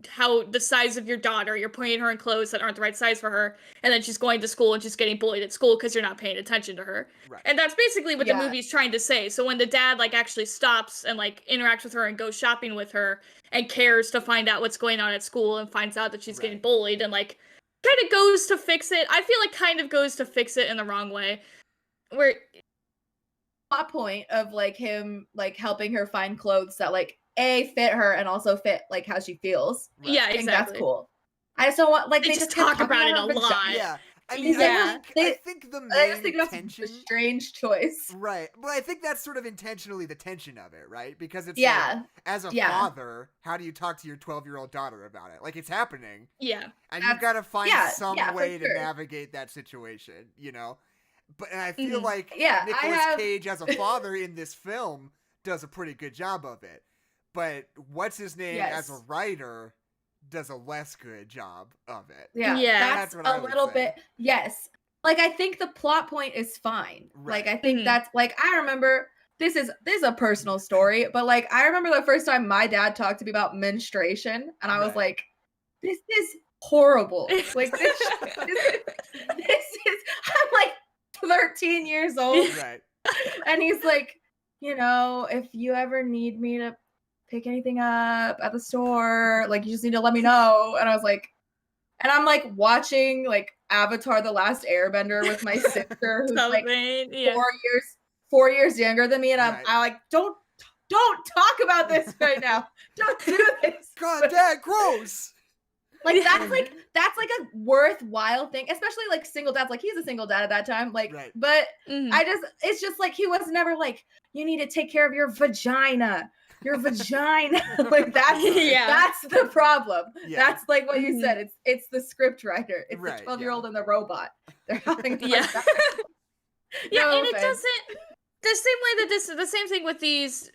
how the size of your daughter, you're putting her in clothes that aren't the right size for her, and then she's going to school and she's getting bullied at school because you're not paying attention to her. Right. And that's basically what the movie's trying to say. So when the dad like actually stops and like interacts with her and goes shopping with her and cares to find out what's going on at school and finds out that she's getting bullied and like kind of goes to fix it. I feel like kind of goes to fix it in the wrong way. Where plot point of like him like helping her find clothes that like A, fit her and also fit like how she feels. Yeah, I think exactly. That's cool. I just don't want like they just talk about it a lot. Yeah. I mean, Yeah. I think the I just main think that's tension, a strange choice. right? But I think that's sort of intentionally the tension of it, right? Because it's Yeah. like, as a Yeah. father, how do you talk to your 12-year-old daughter about it? Like, it's happening, Yeah. and you've got to find some for way to sure. navigate that situation, you know? And I feel Mhm. like Yeah, I Nicolas have- Cage as a father in this film does a pretty good job of it. But what's his name as a Yes. writer does a less good job of it. Yeah, Yeah. that's That's what I a would little say. bit. Yes, like I think the plot point is fine. Like I Right. think Mhm. that's like I remember this is a personal story, but like I remember the first time my dad talked to me about menstruation, and I was Right. like, "This is horrible." Like this is. I'm like 13 years old, Right. and he's like, if you ever need me to pick anything up at the store, like you just need to let me know. And I was like, and I'm like watching like Avatar: The Last Airbender with my sister, who's like Something. Yeah. 4 years younger than me, and Right. I like don't talk about this right now. Don't do this. God, Dad, gross. Like that's like a worthwhile thing, especially like single dads. Like he's a single dad at that time. Like, Right. but Mhm. it's just like he was never like, you need to take care of your vagina. Your vagina. Like that's Yeah. that's the problem. Yeah. That's like what you Mhm. said. It's the script writer. It's Right, the 12-year-old yeah. and the robot. They're having a Yeah. vagina. Yeah, No and it offense. doesn't. The same way that the same thing with these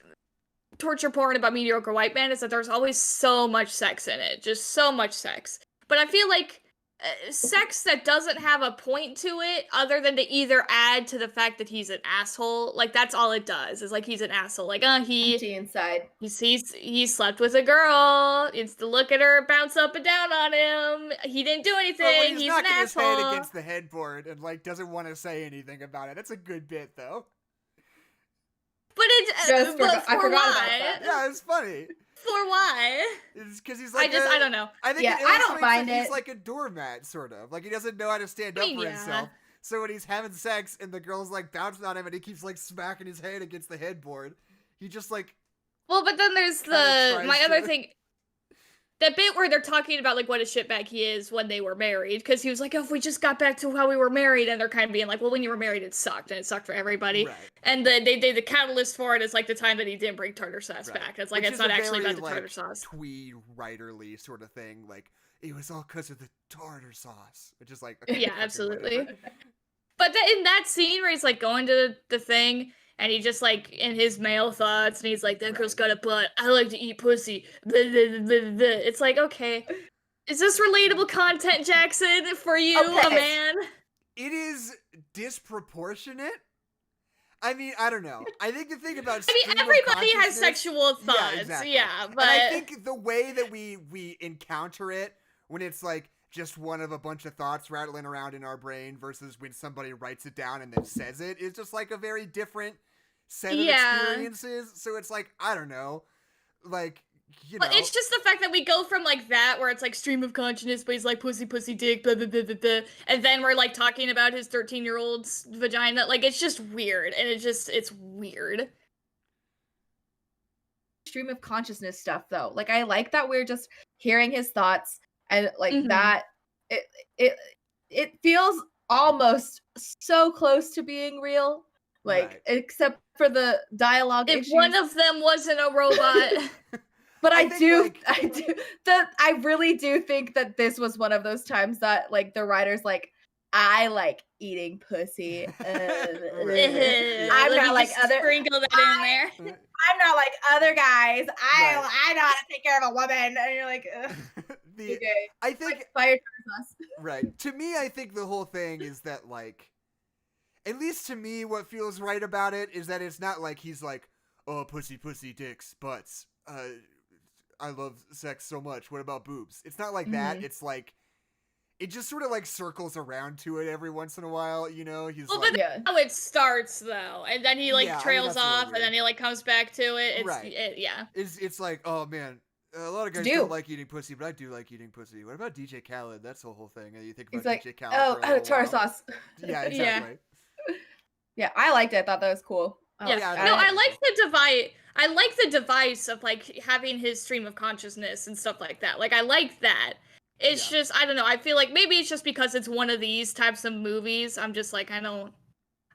torture porn about mediocre white men is that there's always so much sex in it, just so much sex. But I feel like sex that doesn't have a point to it, other than to either add to the fact that he's an asshole, like that's all it does. Is like he's an asshole. Like he Empty inside. he slept with a girl. It's to look at her bounce up and down on him. He didn't do anything. But when he's He's an knocking his head asshole. against the headboard and like doesn't want to say anything about it. That's a good bit though. But it Just but forgot- I for forgot why? about that. Yeah, it's funny. For why? It's because he's like I don't know. I think Yeah, it I don't illustrates mind that he's it. like a doormat, sort of. Like he doesn't know how to stand I up mean, for yeah. himself. So when he's having sex and the girl's like bouncing on him and he keeps like smacking his head against the headboard, he just like Well, but then there's Kinda my tries other to- thing. That bit where they're talking about like what a shitbag he is when they were married, because he was like, "Oh, if we just got back to how we were married," and they're kind of being like, "Well, when you were married, it sucked, and it sucked for everybody." Right. And the catalyst for it is like the time that he didn't bring tartar sauce Right. back. It's like Which it's is not a actually very, about the tartar like, sauce. twee writerly sort of thing. Like it was all because of the tartar sauce, which is like okay, Yeah, fucking absolutely. whatever. But in that scene where he's like going to the thing and he just like in his male thoughts and he's like, "That girl's Right. got a butt. I like to eat pussy." Blah, blah, blah, blah, blah. It's like, okay, is this relatable content, Jackson, for you, a Okay. man? It is disproportionate. I mean, I don't know. I think the thing about I mean, stream of everybody has consciousness- sexual thoughts, Yeah, exactly. yeah, but And I think the way that we encounter it when it's like just one of a bunch of thoughts rattling around in our brain versus when somebody writes it down and then says it is just like a very different set of Yeah. experiences. So it's like, I don't know, like, you know. But it's just the fact that we go from like that, where it's like stream of consciousness, but he's like pussy, pussy, dick, blah, blah, blah, blah, blah, and then we're like talking about his 13-year-old's vagina. Like, it's just weird, and it's weird. Stream of consciousness stuff though. Like I like that we're just hearing his thoughts and like Mhm. that it feels almost so close to being real. Like Right. except for the dialogue If issues. one of them wasn't a robot, But I I think, I really do think that this was one of those times that like the writer's like, I like eating pussy. Right. I'm let not me like just other sprinkle that in there. I'm not like other guys. Right. I know how to take care of a woman. And you're like, ugh, the okay. I think Like fire tartar sauce. right. To me, I think the whole thing is that, like, at least to me, what feels right about it is that it's not like he's like, oh, pussy, pussy, dicks, butts. I love sex so much. What about boobs? It's not like that. Mhm. It's like, it just sort of like circles around to it every once in a while, you know? He's Well, like, but Yeah. how it starts though, and then he like Yeah, I mean, trails that's a little off, and then weird. he like comes back to it. It's Right. yeah. it's like, oh man, a lot of guys do. don't like eating pussy, but I do like eating pussy. What about DJ Khaled? That's the whole thing. And you think about He's like, DJ Khaled oh, for a little tartar while. sauce. Yeah, exactly. Yeah, I liked it. I thought that was cool. Yeah, yeah, no, I- I like the device. I like the device of like having his stream of consciousness and stuff like that. Like I like that, It's just, I don't know. I feel like maybe it's just because it's one of these types of movies. I'm just like, I don't.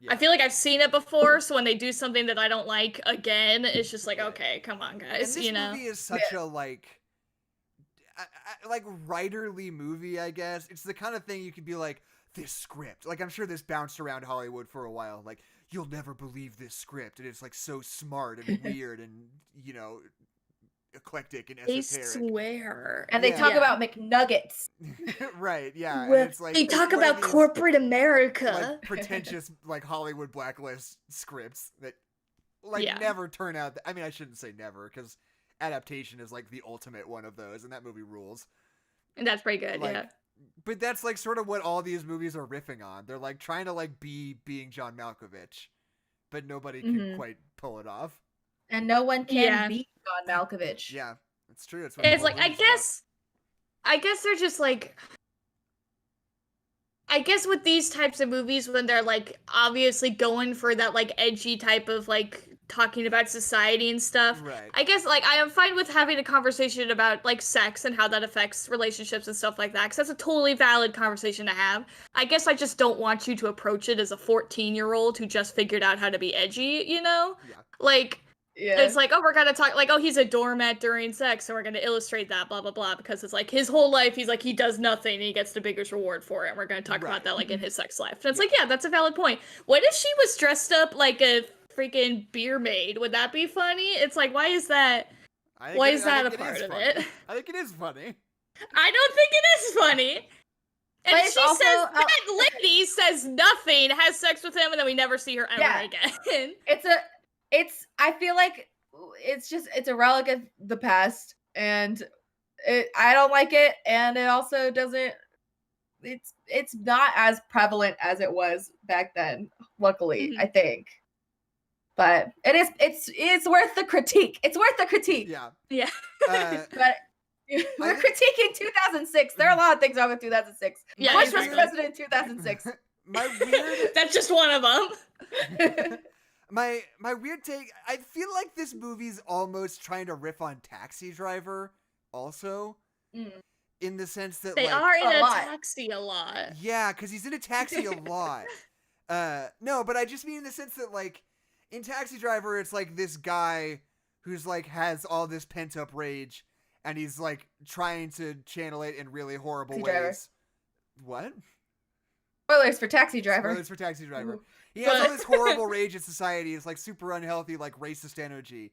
Yeah. I feel like I've seen it before, so when they do something that I don't like again, it's just like, okay, come on, guys. And this movie is such a like writerly movie, I guess. It's the kind of thing you could be like, this script. Like, I'm sure this bounced around Hollywood for a while. Like, you'll never believe this script, and it's like so smart and weird and eclectic and esoteric. They swear. And they talk about McNuggets. Right, yeah. Well, and it's like, they talk about corporate America. Like, pretentious, like, Hollywood blacklist scripts that, like, never turn out... I mean, I shouldn't say never, because adaptation is, like, the ultimate one of those, and that movie rules. And that's pretty good, like, But that's, like, sort of what all these movies are riffing on. They're, like, trying to, like, being John Malkovich, but nobody can quite pull it off. And no one can beat John Malkovich. Yeah, it's true. It's like, I guess they're just like, I guess with these types of movies, when they're like obviously going for that like edgy type of like talking about society and stuff, right. I guess like I am fine with having a conversation about like sex and how that affects relationships and stuff like that, because that's a totally valid conversation to have. I guess I just don't want you to approach it as a 14-year-old who just figured out how to be edgy, you know? Yeah. Like, it's like, oh, we're gonna talk, like, oh, he's a doormat during sex, so we're gonna illustrate that, blah, blah, blah, because it's like his whole life, he's like, he does nothing, and he gets the biggest reward for it, and we're gonna talk about that, like, in his sex life. And it's like, yeah, that's a valid point. What if she was dressed up like a freaking beer maid? Would that be funny? It's like, why is that a part of it? I think it is funny. I don't think it is funny. And she also, says, that lady says nothing, has sex with him, and then we never see her ever again. I feel like it's a relic of the past, and I don't like it, and it also doesn't, it's not as prevalent as it was back then, luckily, I think. But it's worth the critique. It's worth the critique. Yeah. Yeah. But we're critiquing 2006. There are a lot of things wrong with 2006. Yeah, Bush was president in 2006. That's just one of them. My weird take, I feel like this movie's almost trying to riff on Taxi Driver also, in the sense that they like, are in a taxi a lot. Yeah, because he's in a taxi a lot. No, but I just mean in the sense that like in Taxi Driver, it's like this guy who's like has all this pent up rage, and he's like trying to channel it in really horrible ways. What? Spoilers for Taxi Driver. Spoilers for Taxi Driver. He has all this horrible rage in society. It's like super unhealthy, like racist energy.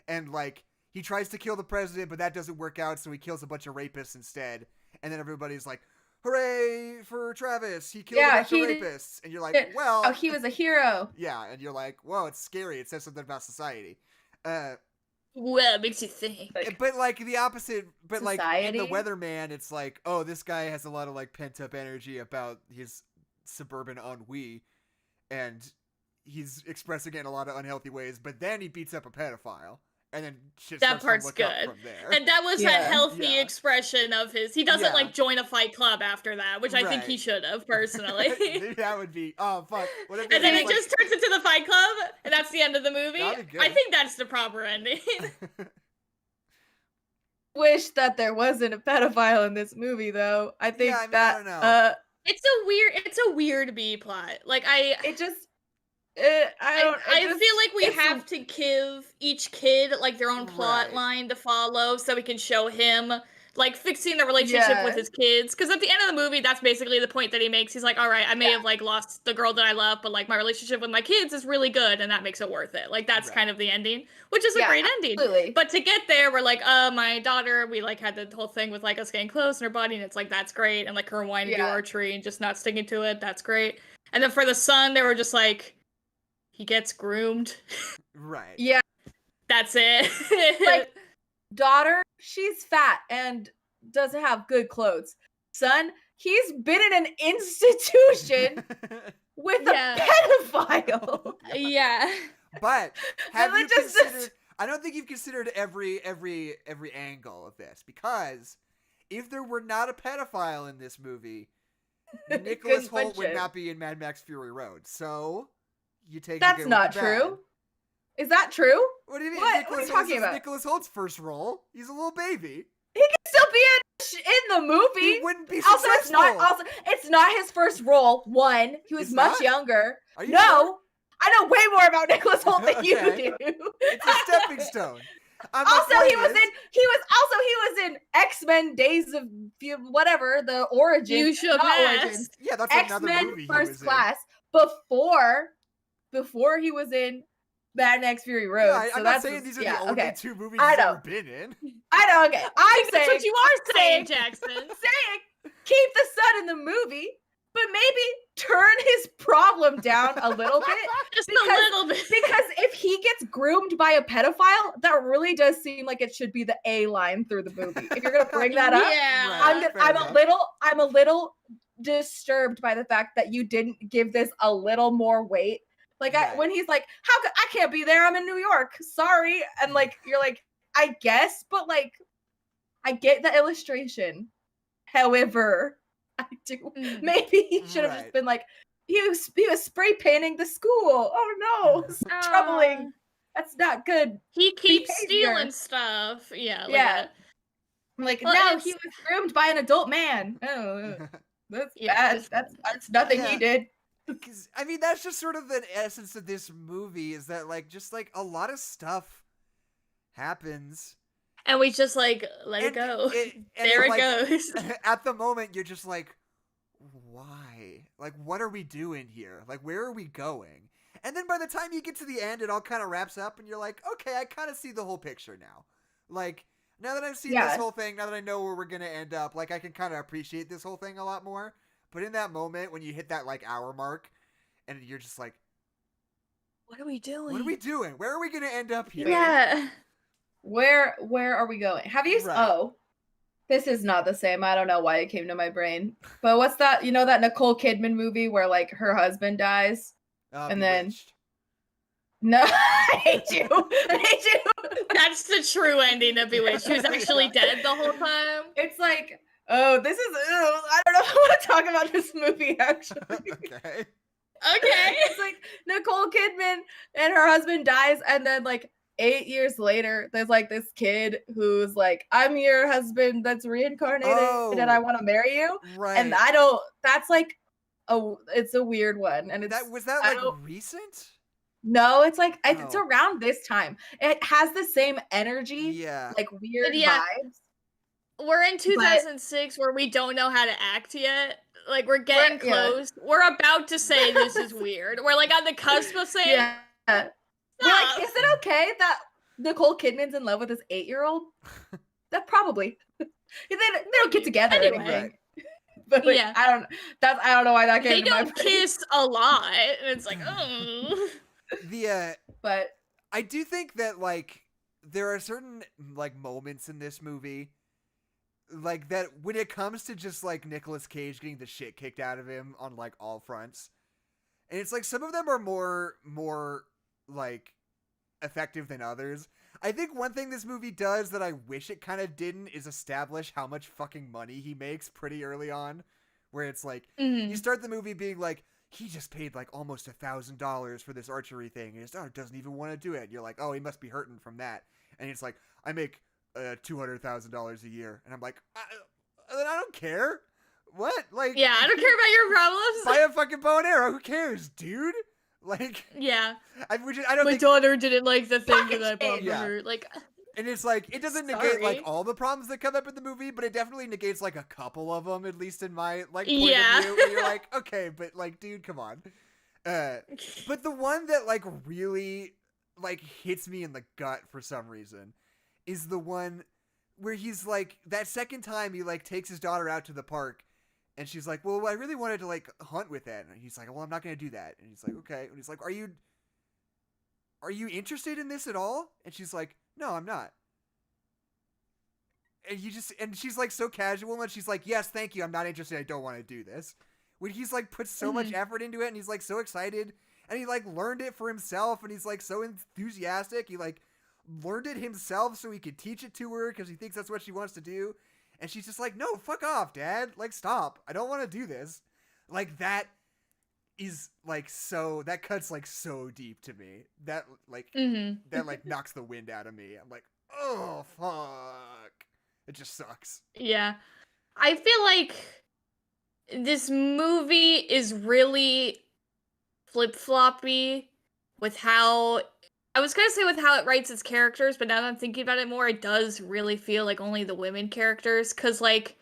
And like he tries to kill the president, but that doesn't work out, so he kills a bunch of rapists instead. And then everybody's like, hooray for Travis. He killed a bunch of rapists. And you're like, well. Oh, he was a hero. Yeah, and you're like, whoa, it's scary. It says something about society. Well, it makes you think. But like the opposite, but society? like in the Weatherman, it's like, oh, this guy has a lot of like pent up energy about his suburban ennui. And he's expressing it in a lot of unhealthy ways, but then he beats up a pedophile, and then shit that starts part's to look good. up from there. And that was a healthy expression of his. He doesn't like join a fight club after that, which I think he should have personally. That would be fuck. And then it just turns into the fight club, and that's the end of the movie. I think that's the proper ending. Wish that there wasn't a pedophile in this movie, though. I think I don't know. It's a weird B plot. Like I feel like we have to give each kid like their own plot line to follow, so we can show him like fixing the relationship with his kids. Because at the end of the movie, that's basically the point that he makes. He's like, all right, I may have like lost the girl that I love, but like my relationship with my kids is really good, and that makes it worth it. Like that's kind of the ending, which is a great ending. Absolutely. But to get there, we're like, my daughter, we like had the whole thing with like us getting close in her body, and it's like that's great, and like her wanting to do archery and just not sticking to it, that's great. And then for the son, they were just like, he gets groomed. Right. Yeah. That's it. Like, daughter, she's fat and doesn't have good clothes. Son, he's been in an institution with a pedophile. Yeah. But have you considered? I don't think you've considered every angle of this, because if there were not a pedophile in this movie, Nicholas Hoult would not be in Mad Max Fury Road. So you take that's not true. Is that true? What do you mean? What are you talking about? Nicholas Holt's first role. He's a little baby. He can still be in the movie. He wouldn't be Also, successful. it's not his first role. One, he was It's much not? younger. Are you No, sure? I know way more about Nicholas Hoult than you Okay. do. It's a stepping stone. My Also, point he was is- in X-Men Days of whatever, the origin, Future not Past. origins, Yeah, that's another X-Men movie he First was Class before he was in Mad Max Fury in. Road. Yeah, so I'm that's not saying these are yeah, the only okay. 2 movies I he's know. ever been in. I know. Okay, I'm That's saying what you are saying, Jackson. saying keep the son in the movie, but maybe turn his problem down a little bit. Just a little bit. Because if he gets groomed by a pedophile, that really does seem like it should be the A line through the movie. If you're gonna bring that up, Yeah. I'm a little disturbed by the fact that you didn't give this a little more weight. Like Right. when he's like, "How could I can't be there? I'm in New York. Sorry," and like you're like, "I guess," but like, I get the illustration. However, I do. Maybe he should have just been like, he was spray painting the school. Oh no, it's troubling. That's not good. He keeps behavior. stealing stuff. Yeah. Yeah. Like Well, no, it's- he was groomed by an adult man. Oh, that's Yeah, bad. That's nothing Yeah. he did. Because I mean, that's just sort of the essence of this movie, is that like just like a lot of stuff happens. And we just like let it go. There it goes. At the moment, you're just like, why? Like, what are we doing here? Like, where are we going? And then by the time you get to the end, it all kind of wraps up, and you're like, okay, I kind of see the whole picture now. Like, now that I've seen this whole thing, now that I know where we're gonna end up, like, I can kind of appreciate this whole thing a lot more. But in that moment, when you hit that like hour mark, and you're just like, What are we doing? what are we doing? Where are we gonna end up here? Yeah. Where are we going? Have you? Right. Oh, this is not the same. I don't know why it came to my brain. But what's that? You know that Nicole Kidman movie where like her husband dies, and then Bewitched. no, I hate you. I hate you. That's the true ending of Bewitched. She was actually dead the whole time. It's like, oh, this is. I don't know if I want to talk about this movie actually. Okay. Okay. It's like Nicole Kidman and her husband dies, and then like 8 years later, there's like this kid who's like, "I'm your husband that's reincarnated, and I want to marry you." Right. And I don't. That's like, it's a weird one, and it's was that like recent? No, it's like it's Oh. around this time. It has the same energy, Yeah. like weird Yeah. vibes. We're in 2006 where we don't know how to act yet. Like we're getting close. We're about to say this is weird. We're like on the cusp of saying Yeah. We're like, is it okay that Nicole Kidman's in love with this 8-year-old? That probably. they don't get together Anyway. or anything. But like, Yeah. I don't know why that They came to my don't brain. kiss a lot. And it's like, oh. But I do think that like there are certain like moments in this movie like that when it comes to just like Nicolas Cage getting the shit kicked out of him on like all fronts. And it's like some of them are more like effective than others. I think one thing this movie does that I wish it kind of didn't is establish how much fucking money he makes pretty early on, where it's like you start the movie being like, he just paid like almost $1,000 for this archery thing, and his daughter doesn't even want to do it. And you're like, oh, he must be hurting from that. And it's like, I make $200,000 a year, and I'm like, I don't care. What? Like, Yeah, I don't care about your problems. buy a fucking bow and arrow. Who cares, dude? Like, yeah. I don't My think daughter didn't like the thing that I bought for Yeah. her. Like, And it's like, it doesn't negate like all the problems that come up in the movie, but it definitely negates like a couple of them, at least in my like point of view. Where you're like, okay, but like, dude, come on. But the one that like really like hits me in the gut for some reason is the one where he's like, that second time he like takes his daughter out to the park, and she's like, well, I really wanted to like hunt with it, and he's like, well, I'm not gonna do that, and he's like, okay, and he's like, are you interested in this at all? And she's like, no, I'm not. And she's like so casual, and she's like, yes, thank you, I'm not interested, I don't want to do this. When he's like puts so much effort into it, and he's like so excited, and he like learned it for himself, and he's like so enthusiastic, he like learned it himself so he could teach it to her because he thinks that's what she wants to do. And she's just like, no, fuck off, Dad. Like, stop. I don't want to do this. Like, that is like that cuts like so deep to me. That like that like knocks the wind out of me. I'm like, oh fuck. It just sucks. Yeah. I feel like this movie is really flip-floppy with how I was gonna say with how it writes its characters, but now that I'm thinking about it more, it does really feel like only the women characters, because like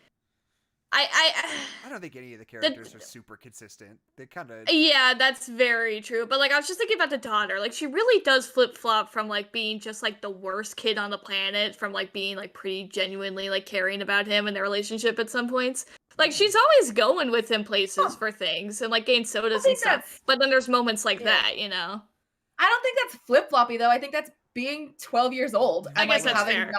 I don't think any of the characters are super consistent. They kind of yeah, that's very true. But like I was just thinking about the daughter. Like she really does flip-flop from like being just like the worst kid on the planet from like being like pretty genuinely like caring about him and their relationship at some points. Like she's always going with him places for things and like getting sodas and stuff. But then there's moments like that, you know. I don't think that's flip-floppy though. I think that's being 12 years old and I guess like that's having fair.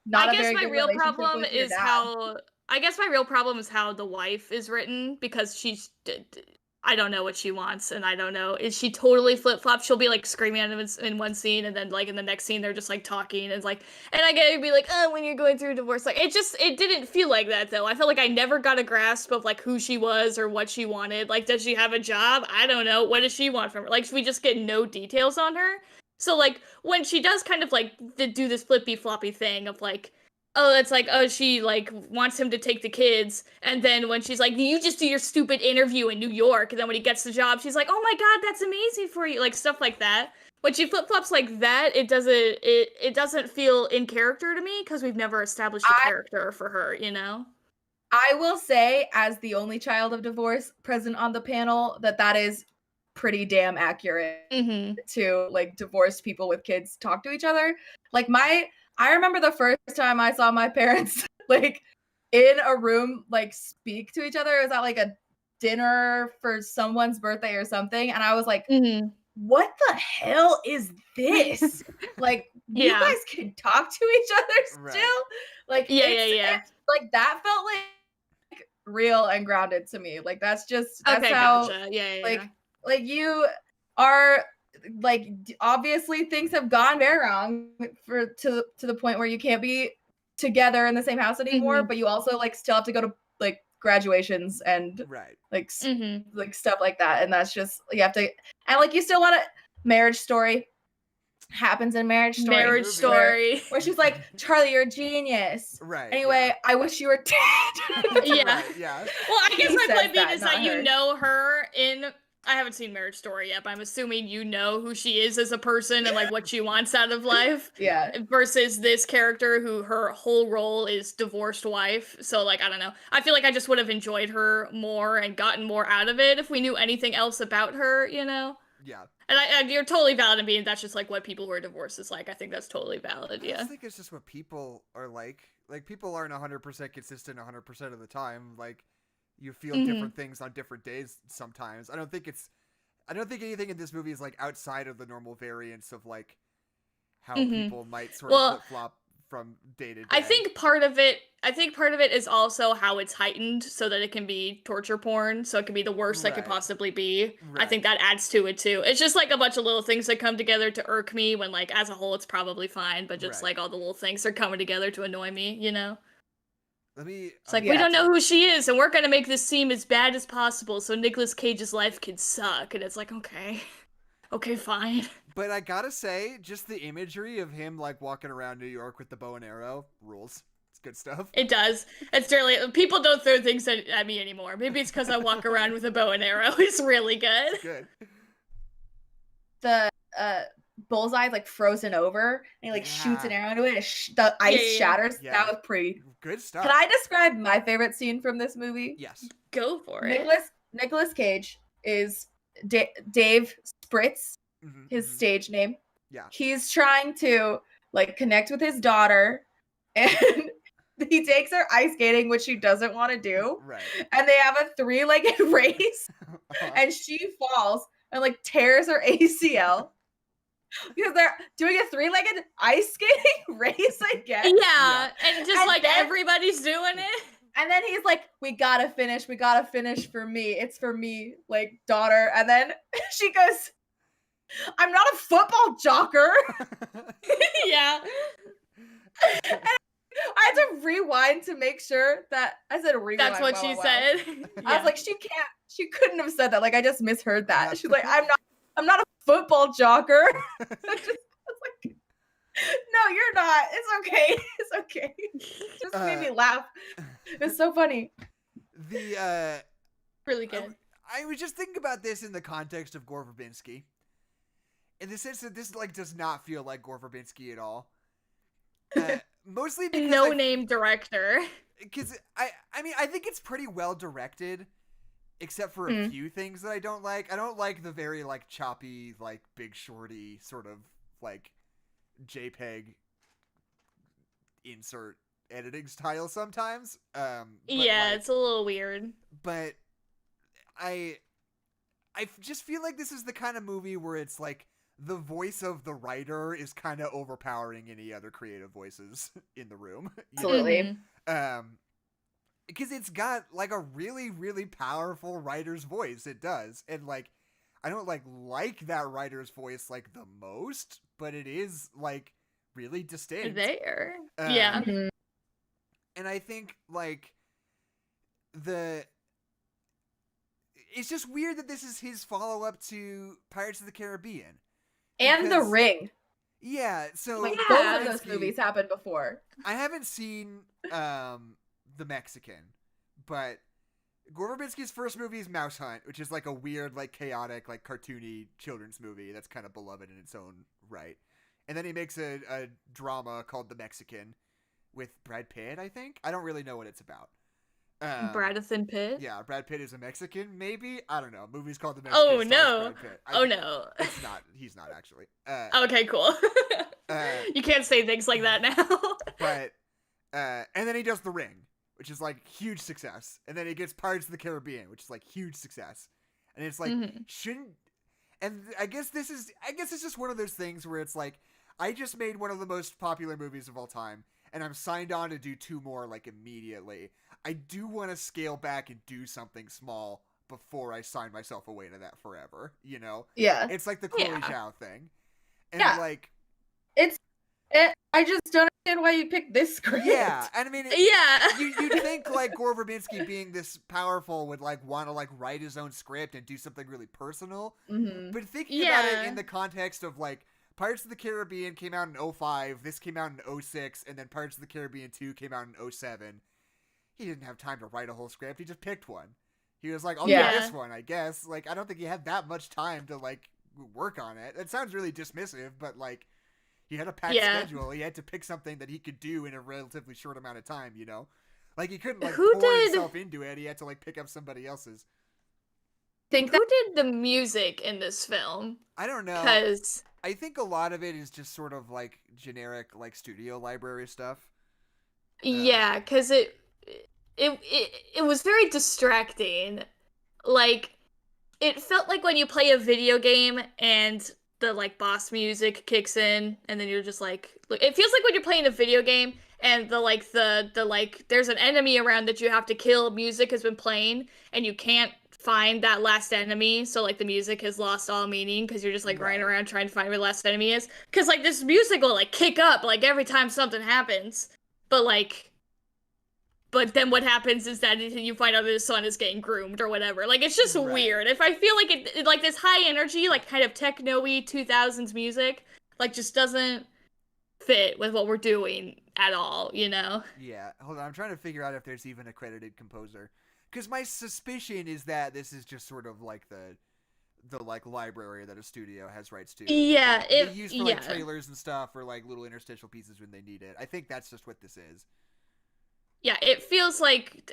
not I a guess very my good real relationship problem with your is dad. how I guess my real problem is how the wife is written, because I don't know what she wants, and I don't know. Is she totally flip-flop? She'll be like screaming at him in one scene, and then like in the next scene they're just like talking, and it's like, and I gotta be like, oh, when you're going through a divorce, like it didn't feel like that though. I felt like I never got a grasp of like who she was or what she wanted. Like, does she have a job? I don't know. What does she want from her? Like, we just get no details on her. So like when she does kind of like do this flippy floppy thing of like, oh, it's like, oh, she like wants him to take the kids, and then when she's like, you just do your stupid interview in New York, and then when he gets the job, she's like, oh my god, that's amazing for you, like stuff like that. When she flip flops like that, it doesn't feel in character to me, because we've never established a character for her, you know. I will say, as the only child of divorce present on the panel, that is pretty damn accurate to like divorced people with kids talk to each other. Like I remember the first time I saw my parents like in a room like speak to each other. It was at like a dinner for someone's birthday or something, and I was like, what the hell is this? Like, you guys can talk to each other still? Right. Like, it's, like that felt like real and grounded to me. Like that's how gotcha. Like you are like obviously things have gone very wrong to the point where you can't be together in the same house anymore, but you also like still have to go to like graduations and like like stuff like that, and that's just you have to, and like you still want a Marriage Story happens in Marriage Story where she's like, Charlie, you're a genius. Right. Anyway, I wish you were dead. Yeah. Well, I guess my point being is that her. You know her in. I haven't seen Marriage Story yet, but I'm assuming you know who she is as a person and like what she wants out of life. Yeah. Versus this character who her whole role is divorced wife. So like, I don't know. I feel like I just would have enjoyed her more and gotten more out of it if we knew anything else about her, you know? Yeah. And you're totally valid in being that's just like what people who are divorced is like. I think that's totally valid. Yeah. I think it's just what people are like. Like people aren't 100% consistent 100% of the time. Like you feel different things on different days sometimes. I don't think anything in this movie is like outside of the normal variance of like how people might sort of flip-flop from day to day. I think part of it is also how it's heightened so that it can be torture porn, so it can be the worst that could possibly be. Right. I think that adds to it too. It's just like a bunch of little things that come together to irk me when like as a whole it's probably fine, but just like all the little things are coming together to annoy me, you know? It's like, we don't know who she is, and we're gonna make this seem as bad as possible so Nicolas Cage's life could suck. And it's like, okay, fine. But I gotta say, just the imagery of him like walking around New York with the bow and arrow rules. It's good stuff. It does. It's really, people don't throw things at me anymore. Maybe it's because I walk around with a bow and arrow. It's really good. It's good. The bullseye's like frozen over, and he like shoots an arrow into it, and the ice shatters. Yeah. That was pretty good stuff. Can I describe my favorite scene from this movie? Yes. Go for it. Nicolas Cage is Dave Spritz, his stage name. Yeah. He's trying to like connect with his daughter, and he takes her ice skating, which she doesn't want to do. Right. And they have a 3-legged race, and she falls and like tears her ACL. Because they're doing a 3-legged ice skating race, I guess. Yeah, and just like everybody's doing it. And then he's like, we gotta finish for me. It's for me, like, daughter. And then she goes, I'm not a football jocker. Yeah. And I had to rewind to make sure that I said rewind. That's what she said. I was like, she couldn't have said that. Like, I just misheard that. She's like, I'm not a football jocker. I was like, no, you're not. It's okay. It's okay. Just made me laugh. It's so funny. The Really good. I was just thinking about this in the context of Gore Verbinski, in the sense that this like does not feel like Gore Verbinski at all. Mostly because No name director. Because I mean, I think it's pretty well directed, except for a few things that I don't like. I don't like the very like choppy, like Big Shorty sort of like JPEG insert editing style sometimes. Yeah, it's a little weird. But I just feel like this is the kind of movie where it's like the voice of the writer is kind of overpowering any other creative voices in the room. Absolutely. Because it's got like a really, really powerful writer's voice. It does. And like, I don't like that writer's voice like the most, but it is like really distinct. There. Yeah. And I think like it's just weird that this is his follow-up to Pirates of the Caribbean. And The Ring. Yeah, so like, both of those movies happened before. I haven't seen The Mexican, but Gore Verbinski's first movie is Mouse Hunt, which is like a weird, like chaotic, like cartoony children's movie that's kind of beloved in its own right. And then he makes a drama called The Mexican with Brad Pitt, I think. I don't really know what it's about. Bradithan Pitt? Yeah, Brad Pitt is a Mexican, maybe? I don't know. Movie's called The Mexican. Oh, no. Oh, no. It's not. He's not, actually. Okay, cool. You can't say things like that now. But, and then he does The Ring, which is, like, huge success. And then he gets Pirates of the Caribbean, which is, like, huge success. And it's like, shouldn't... And I guess it's just one of those things where it's like, I just made one of the most popular movies of all time, and I'm signed on to do 2 more, like, immediately. I do want to scale back and do something small before I sign myself away to that forever, you know? Yeah. It's like the Chloe Zhao thing. And like... I just don't understand why you picked this script. Yeah, and I mean... Yeah. You'd think, like, Gore Verbinski being this powerful would, like, want to, like, write his own script and do something really personal. But thinking about it in the context of, like, Pirates of the Caribbean came out in 2005, this came out in 2006, and then Pirates of the Caribbean 2 came out in 2007. He didn't have time to write a whole script. He just picked one. He was like, I'll do this one, I guess. Like, I don't think he had that much time to, like, work on it. It sounds really dismissive, but, like, he had a packed schedule. He had to pick something that he could do in a relatively short amount of time, you know? Like, he couldn't, like, pour himself into it. He had to, like, pick up somebody else's. Who did the music in this film? I don't know. Because I think a lot of it is just sort of, like, generic, like, studio library stuff. Yeah, because it was very distracting. Like, it felt like when you play a video game and the, like, boss music kicks in, and then you're just like, it feels like when you're playing a video game and the there's an enemy around that you have to kill, music has been playing, and you can't find that last enemy, so, like, the music has lost all meaning because you're just, like, running around trying to find where the last enemy is. Because, like, this music will, like, kick up, like, every time something happens. But then what happens is that you find out that his son is getting groomed or whatever. Like, it's just weird. If I feel like it like this high energy, like, kind of techno-y 2000s music, like, just doesn't fit with what we're doing at all, you know? Yeah, hold on. I'm trying to figure out if there's even a credited composer. Because my suspicion is that this is just sort of like the like library that a studio has rights to. Yeah, they use for like trailers and stuff, or like little interstitial pieces when they need it. I think that's just what this is. Yeah, it feels like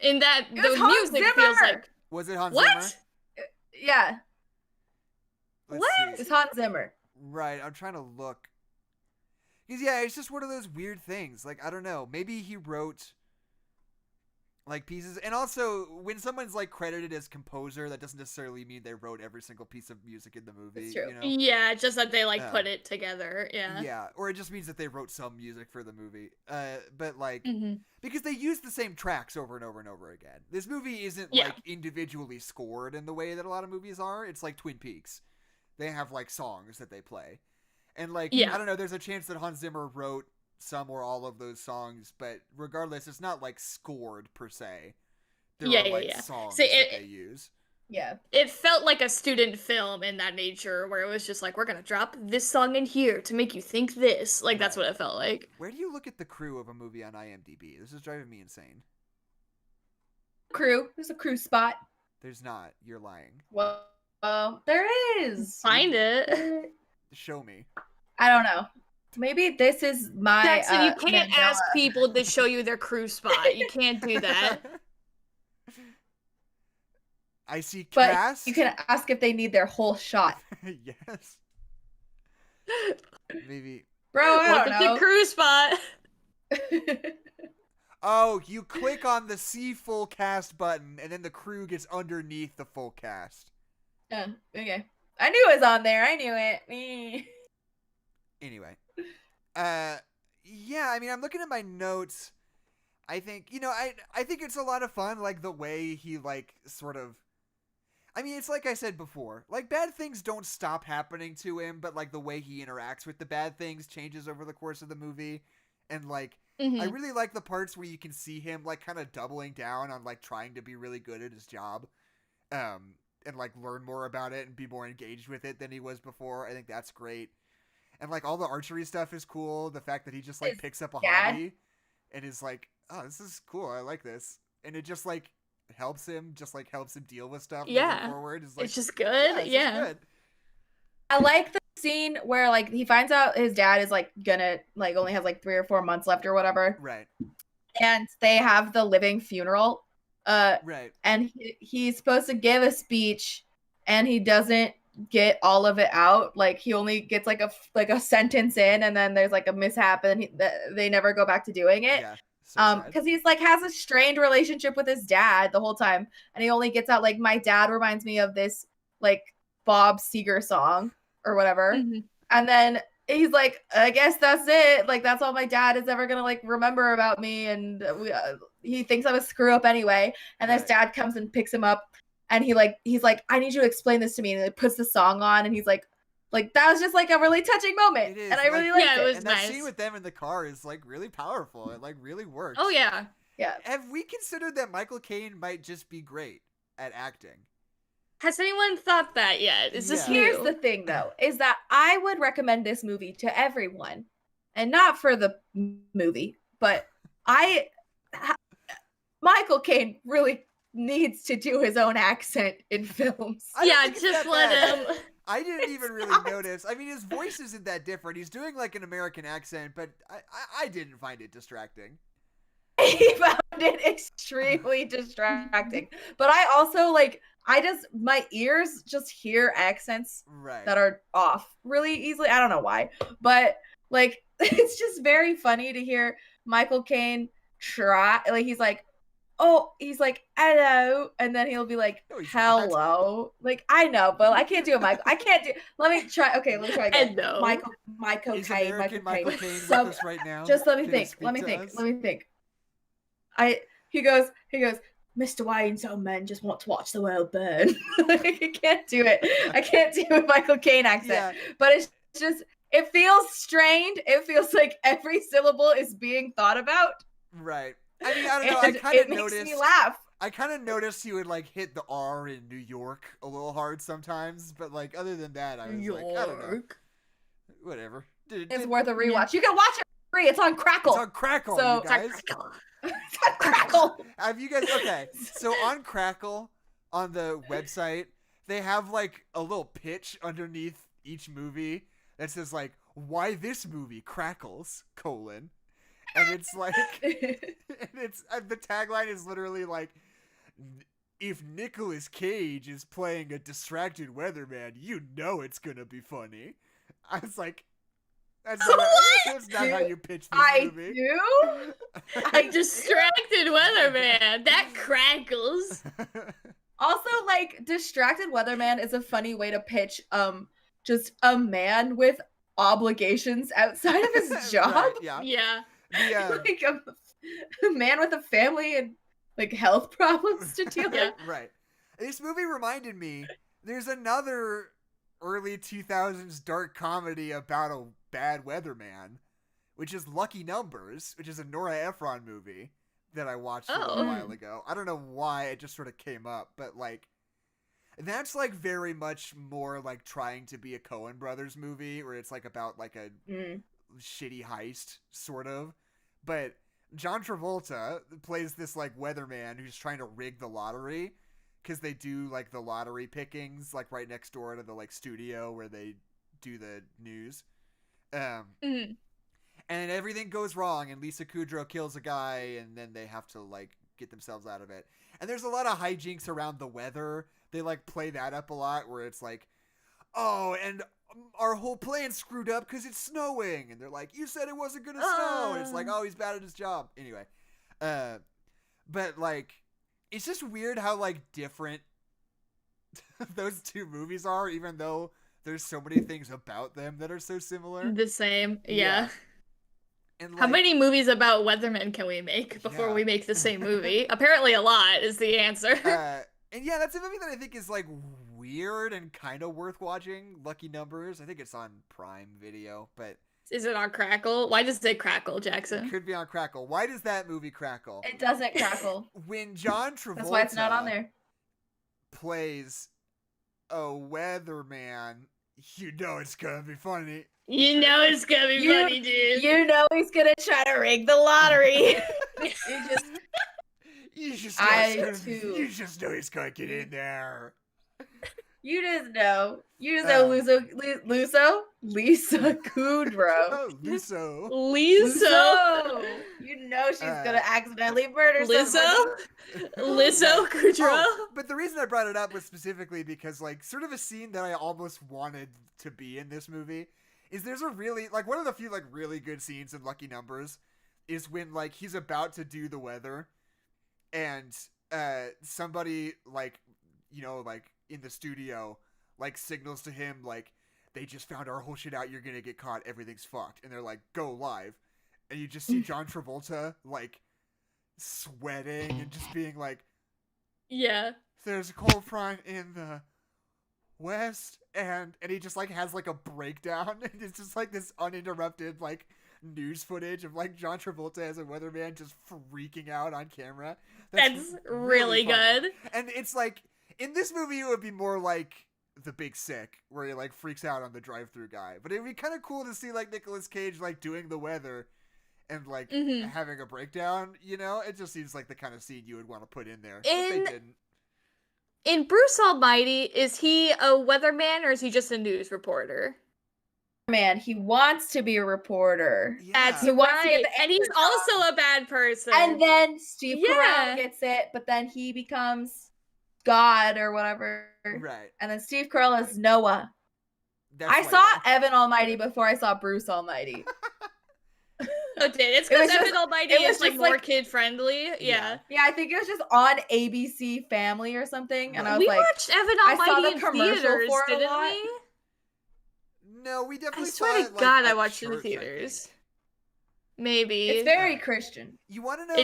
in that the music feels like. Was it Hans Zimmer? What? Yeah. What? It's Hans Zimmer. Right. I'm trying to look. Because yeah, it's just one of those weird things. Like, I don't know. Maybe he wrote like pieces, and also when someone's like credited as composer, that doesn't necessarily mean they wrote every single piece of music in the movie. That's true. You know? Yeah, just that they like put it together. Yeah. Yeah, or it just means that they wrote some music for the movie. But like because they use the same tracks over and over and over again. This movie isn't like individually scored in the way that a lot of movies are. It's like Twin Peaks. They have like songs that they play, and like I don't know. There's a chance that Hans Zimmer wrote some or all of those songs, but regardless, it's not like scored per se. There are like songs that they use. Yeah. It felt like a student film in that nature, where it was just like, we're gonna drop this song in here to make you think this. Like, that's Right. what it felt like. Where do you look at the crew of a movie on IMDb? This is driving me insane. Crew. There's a crew spot. There's not. You're lying. Well, there is. Find it. Show me. I don't know. Maybe this is my. Jackson, you can't Mandela. ask people to show you their crew spot. You can't do that. I see But cast. you can ask if they need their whole shot. Yes. Maybe. Bro, I Welcome don't know. to crew spot. Oh, you click on the see full cast button, and then the crew gets underneath the full cast. Okay. I knew it was on there. I knew it. Anyway. Yeah, I mean, I'm looking at my notes. I think, I think it's a lot of fun, like, the way he, like, sort of... I mean, it's like I said before. Like, bad things don't stop happening to him, but, like, the way he interacts with the bad things changes over the course of the movie. And, like, I really like the parts where you can see him, like, kind of doubling down on, like, trying to be really good at his job. And, like, learn more about it and be more engaged with it than he was before. I think that's great. And, like, all the archery stuff is cool. The fact that he just, like, His picks up a dad. hobby and is like, oh, this is cool. I like this. And it just, like, helps him deal with stuff moving forward. It's, like, It's just good. it's Yeah. good. I like the scene where, like, he finds out his dad is, like, gonna, like, only has, like, 3 or 4 months left or whatever. Right. And they have the living funeral. Right. And he's supposed to give a speech, and he doesn't get all of it out. Like, he only gets like a sentence in, and then there's like a mishap, and they never go back to doing it. Yeah. So sad. Because he's like has a strained relationship with his dad the whole time, and he only gets out like, my dad reminds me of this like Bob Seger song or whatever. And then he's like, I guess that's it. Like, that's all my dad is ever gonna like remember about me, and he thinks I'm a screw up anyway. And his dad comes and picks him up, and he's like, I need you to explain this to me. And he puts the song on, and he's like that was just like a really touching moment, It is, and I like, really liked yeah, it it. was And nice. that scene with them in the car is like really powerful. It like really works. Oh yeah. Yeah. Have we considered that Michael Caine might just be great at acting? Has anyone thought that yet? Is this Yeah. new? Here's the thing, though, is that I would recommend this movie to everyone, and not for the movie, but Michael Caine really needs to do his own accent in films. I don't Yeah, think it's just that let bad. him. I didn't even really not. notice. I mean, his voice isn't that different. He's doing like an American accent, but I didn't find it distracting. He found it extremely distracting. But I also my ears just hear accents Right. that are off really easily. I don't know why. But like it's just very funny to hear Michael Caine try, like he's like, hello, and then he'll be like, No, he's not. hello. Like, I know, but I can't do it, Michael. I can't do. Let me try again. Hello. Michael Is Caine. American Michael Caine with So, us right now? just let me Can he think. speak Let me to think. us? Let me think. He goes, Mr. Wayne's own men just want to watch the world burn. Like, I can't do it. I can't do a Michael Caine accent. Yeah. But it's just, it feels strained. It feels like every syllable is being thought about. Right. I mean, I don't know. I And kind it of makes noticed. me laugh. I kind of noticed he would like hit the R in New York a little hard sometimes, but like other than that, I was like, I don't know. Whatever. It's worth a rewatch. You can watch it for free. It's on Crackle. It's on Crackle, So- you guys. It's on Crackle. Have you guys? Okay, so on Crackle, on the website, they have like a little pitch underneath each movie that says like, "Why this movie crackles?" And it's like, and it's the tagline is literally like, "If Nicolas Cage is playing a distracted weatherman, you know it's gonna be funny." I was like, that's not how you pitch this I movie. do. A distracted weatherman. That crackles. Also, like, distracted weatherman is a funny way to pitch just a man with obligations outside of his job. Right, yeah. Yeah. The, Like a man with a family and like health problems to deal with. right. This movie reminded me, there's another early 2000s dark comedy about a bad weatherman, which is Lucky Numbers, which is a Nora Ephron movie that I watched a little while ago. I don't know why it just sort of came up, but like, That's like very much more like trying to be a Coen Brothers movie, where it's like about like a shitty heist, sort of. But John Travolta plays this like weatherman who's trying to rig the lottery, because they do like the lottery pickings like right next door to the like studio where they do the news. And everything goes wrong, and Lisa Kudrow kills a guy, and then they have to like get themselves out of it. And there's a lot of hijinks around the weather. They like play that up a lot, where it's like, oh, and our whole plan screwed up because it's snowing, and they're like, you said it wasn't gonna snow, and it's like, oh, he's bad at his job. Anyway, but like, it's just weird how like different those two movies are, even though there's so many things about them that are so similar. The same, yeah. And like, how many movies about weathermen can we make before we make the same movie? Apparently a lot is the answer. And yeah, that's a movie that I think is like weird and kind of worth watching. Lucky Numbers. I think it's on Prime Video, but is it on Crackle? Why does it crackle, Jackson? It could be on Crackle. Why does that movie crackle? It doesn't crackle. When John Travolta that's why it's not on there. Plays a weatherman, you know it's gonna be funny. You know it's gonna be funny, dude. You know he's gonna try to rig the lottery. You just know he's gonna get in there. You just know Lisa Kudrow. Oh, Lisa. You know she's gonna accidentally murder Lizzo Kudrow. Oh, but the reason I brought it up was specifically because, like, sort of a scene that I almost wanted to be in this movie is there's a really, like, one of the few, like, really good scenes in Lucky Numbers is when, like, he's about to do the weather and somebody, like, you know, like, in the studio, like, signals to him, like, they just found our whole shit out, you're gonna get caught, everything's fucked. And they're like, go live. And you just see John Travolta, like, sweating and just being like, yeah, there's a cold front in the west, and he just, like, has, like, a breakdown, and it's just, like, this uninterrupted, like, news footage of, like, John Travolta as a weatherman just freaking out on camera. That's really good. And it's, like, in this movie, it would be more like The Big Sick, where he, like, freaks out on the drive-thru guy. But it would be kind of cool to see, like, Nicolas Cage, like, doing the weather and, like, having a breakdown, you know? It just seems like the kind of scene you would want to put in there. But they didn't. In Bruce Almighty, is he a weatherman or is he just a news reporter? Man, he wants to be a reporter. Yeah. That's right. And he's also a bad person. And then Steve Carell gets it, but then he becomes God or whatever. Right. And then Steve Carell is Noah. I saw Evan Almighty before I saw Bruce Almighty. It's because Evan Almighty is like more kid friendly. Yeah. Yeah, I think it was just on ABC Family or something. And I was we watched Evan Almighty in theaters, didn't we? No, we definitely saw I swear it, to God, like, I watched it in the theaters. Maybe. It's very Christian. You want to know?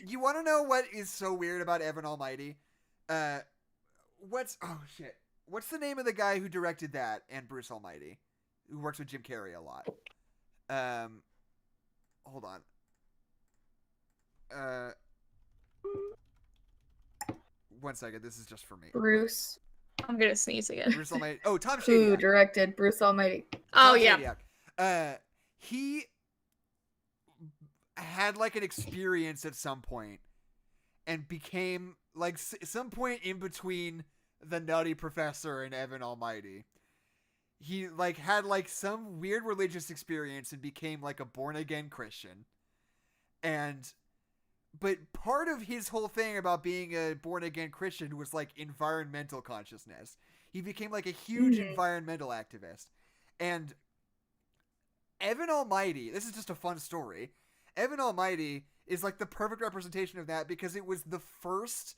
You want to know what is so weird about Evan Almighty? What's the name of the guy who directed that and Bruce Almighty, who works with Jim Carrey a lot? Hold on. One second. This is just for me. Bruce. I'm gonna sneeze again. Bruce Almighty. Oh, Tom Shadyac. Who directed Bruce Almighty? Oh, yeah. He had, like, an experience at some point and became, like, some point in between the Nutty Professor and Evan Almighty. He, like, had, like, some weird religious experience and became, like, a born-again Christian. But part of his whole thing about being a born-again Christian was, like, environmental consciousness. He became, like, a huge environmental activist. And Evan Almighty, this is just a fun story, Evan Almighty is, like, the perfect representation of that because it was the first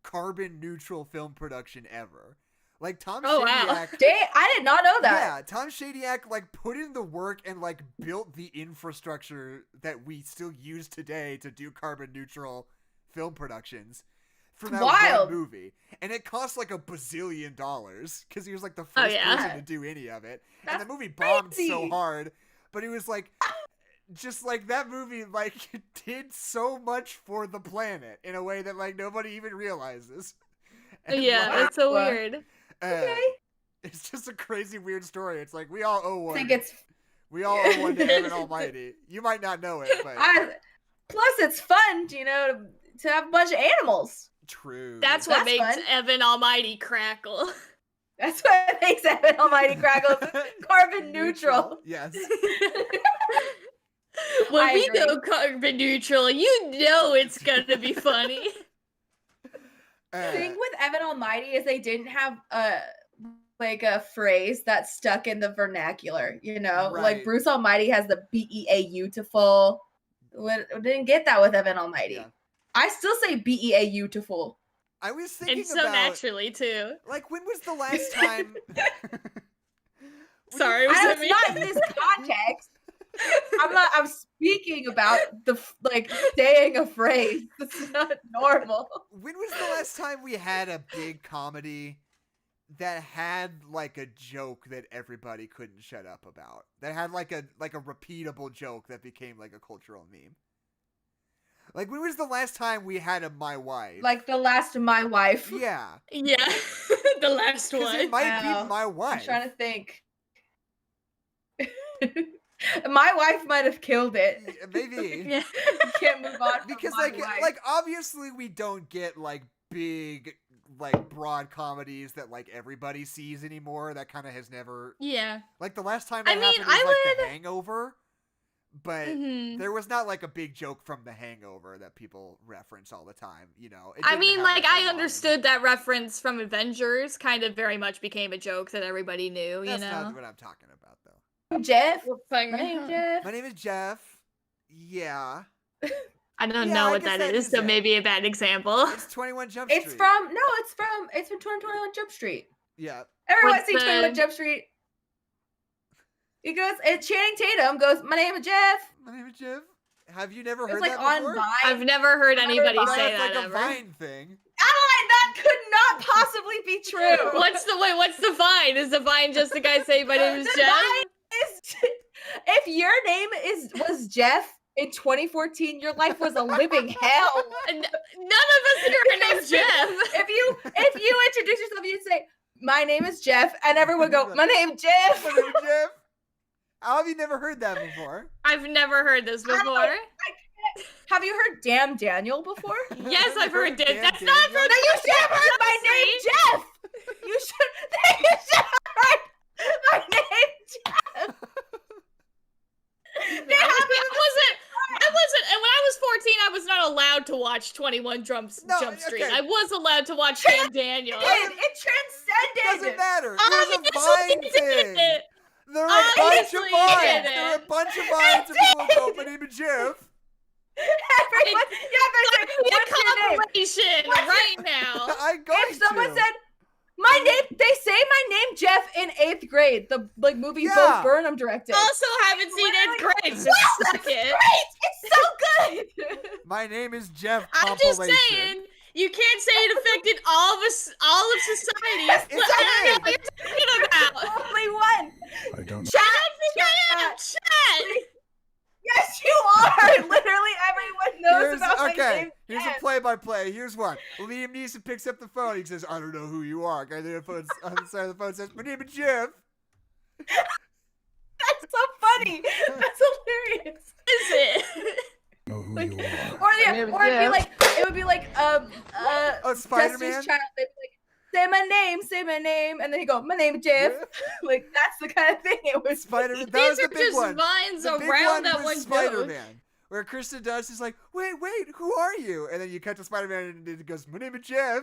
carbon-neutral film production ever. Like, Tom Shadyac... Wow. I did not know that. Yeah, Tom Shadyac, like, put in the work and, like, built the infrastructure that we still use today to do carbon-neutral film productions for that one movie. And it cost, like, $1 bazillion because he was, like, the first person to do any of it. And the movie bombed so hard, but it was, like... just, like, that movie, like, did so much for the planet in a way that, like, nobody even realizes. And, Yeah, like, that's so weird. Okay. It's just a crazy, weird story. It's like we all owe I one. think it's We all owe one to Evan Almighty. You might not know it, but plus it's fun, to have a bunch of animals. true. That's what That's makes fun. Evan Almighty crackle. That's what makes Evan Almighty Crackle carbon neutral. Yes. When I we agree. go carbon neutral, you know it's gonna be funny. The thing with Evan Almighty is they didn't have a phrase that stuck in the vernacular, Right. Like Bruce Almighty has the beautiful. We didn't get that with Evan Almighty. Yeah. I still say beautiful. I was thinking And so about naturally too. like when was the last time? Sorry, I know was it's it me? not in this context. I'm speaking about saying a phrase. It's not normal. When was the last time we had a big comedy that had like a joke that everybody couldn't shut up about? That had like a repeatable joke that became like a cultural meme. Like when was the last time we had a My Wife? Like the last of My Wife. Yeah. Yeah, the last Because it one. might Wow. be My Wife. I'm trying to think. My Wife might have killed it. Maybe. Yeah. You can't move on from Because My Wife. like obviously we don't get like big like broad comedies that like everybody sees anymore. That kind of has never Yeah. like the last time I that mean, happened was I like The would- Hangover. But Mhm. there was not like a big joke from The Hangover that people reference all the time, It I didn't mean, have like, the I same line. understood that reference from Avengers kind of very much became a joke that everybody knew, That's you not know? what I'm talking about though. Jeff. My My name's Jeff. My name is Jeff. Yeah. I don't Yeah, know I what guess that that is, is so it. maybe a bad example. It's 21 Jump Street. It's from 2021 Jump Street. Yeah. Everyone What's see 21 the- Jump Street. He goes, and Channing Tatum goes, my name is Jeff. My name is Jeff. Have you never It was heard like that on before? Vine. I've never heard anybody Vine. say That's that like a ever. Vine thing. Adeline, that could not possibly be true. What's the Vine? Is the Vine just the guy saying my name is The Jeff? Vine is, if your name was Jeff in 2014, your life was a living hell. None of us here are named Jeff. If you introduce yourself, you'd say, my name is Jeff, and everyone would go, my name's Jeff. My name is Jeff. How have you never heard that before? I've never heard this before. Have you heard Damn Daniel before? Yes, I've heard Dan it. That's not Daniel? from No, you should have heard my name, Jeff. You should have heard my name, Jeff. I wasn't, and when I was 14, I was not allowed to watch 21 Jump Street. okay. I was allowed to watch Damn Daniel. It transcended. Doesn't matter. It was a Obviously Vine it thing. did. There were a bunch of Obviously it Vines. did. There were a bunch of Vines of people who go, my name is Jeff. Everyone, It's there's a what's your name? compilation right now. I'm going If someone to. said my name, they say my name Jeff in 8th grade. The movie Yeah. Bo Burnham directed. Also haven't seen it. Great, so suck it. Great, it's so good. My name is Jeff. I'm just compilation. saying, you can't say it affected all of us, all of society. It's I don't know what you're talking about. Only one. I don't know. Chat, I think I am. Chat. Yes, you are. Literally everyone knows about my name. Here's Jeff. a play-by-play. Here's one. Liam Neeson picks up the phone. He says, I don't know who you are. Guy on the side of the phone says, my name is Jeff. That's so funny. That's hilarious. Is it? Know who Like, you are. or it would be like Oh, Destiny's Spider-Man? Child. They'd be like, say my name, and then he go, my name is Jeff. Like that's the kind of thing it was. Spider-Man. That These was the are big just one. vines The big around one that was one joke. Spider-Man. Where Kristen Dunst is like, wait, who are you? And then you cut to Spider-Man and it goes, my name is Jeff.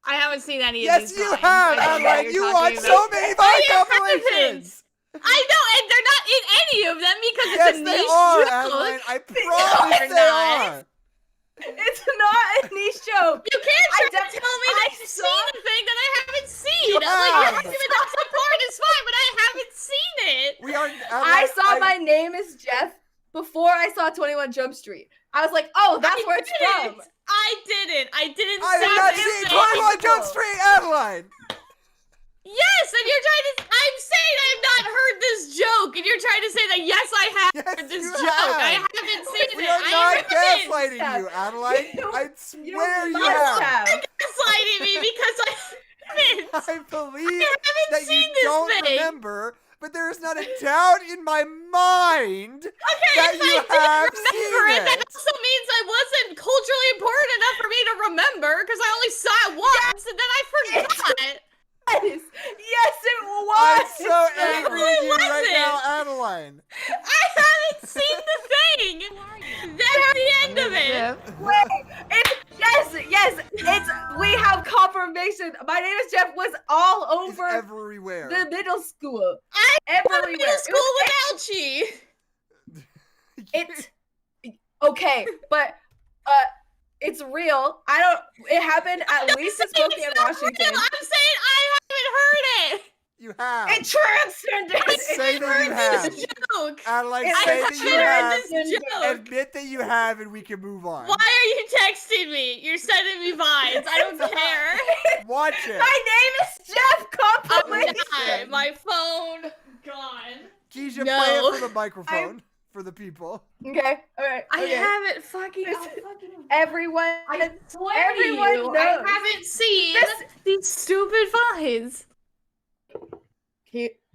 I haven't seen any of Yes, these you vines. have. I don't I'm know what like, you're you talking watch about. so many I Vine haven't. compilations. I know, and they're not in any of them because Yes, it's a they niche are, joke. Adeline. I They're promise they not. are. It's not a niche joke. You can't I try to def- tell me I that you've saw- seen a thing that I haven't seen. You Like, your have. argument that's important is fine, but I haven't seen it. We are. I saw my name is Jeff before I saw 21 Jump Street. I was like, oh, that's where it's didn't. from. I didn't I have not say seen it. 21 Jump Street, Adeline. Yes, and you're trying to. I'm saying I have not heard this joke, and you're trying to say that yes, I have Yes, heard this you joke. I have. haven't seen We it. are I not haven't. gaslighting you, Adeline. I You swear you must have. have. Yes, gaslighting me because I haven't. I believe I haven't that seen you this don't thing. remember, but there is not a doubt in my mind Okay, that if you I have didn't remember seen it, that it. also means I wasn't culturally important enough for me to remember because I only saw it once and then I forgot. Yes, it was. I'm so No, angry it at you right wasn't. now, Adeline. I haven't seen the thing. That's the end of it. Wait, it's we have confirmation. My name is Jeff was all It's over everywhere. the middle school. I went to Everywhere. middle school with Alchie. It's okay, but it's real. It happened at least in Spokane, Washington. I'm saying I haven't heard it. You have. It transcended. Say that you have. It's a joke. Adeline, It say was that you heard have. this joke. Admit that you have, and we can move on. Why are you texting me? You're sending me vines. I don't care. Watch it. My name is Jeff. I'm Compilation. not. My phone gone. Keisha, No. play it for the microphone for the people. Okay. All right. I okay. haven't fucking. Everyone. I swear Everyone to you, knows. I haven't seen these stupid vines.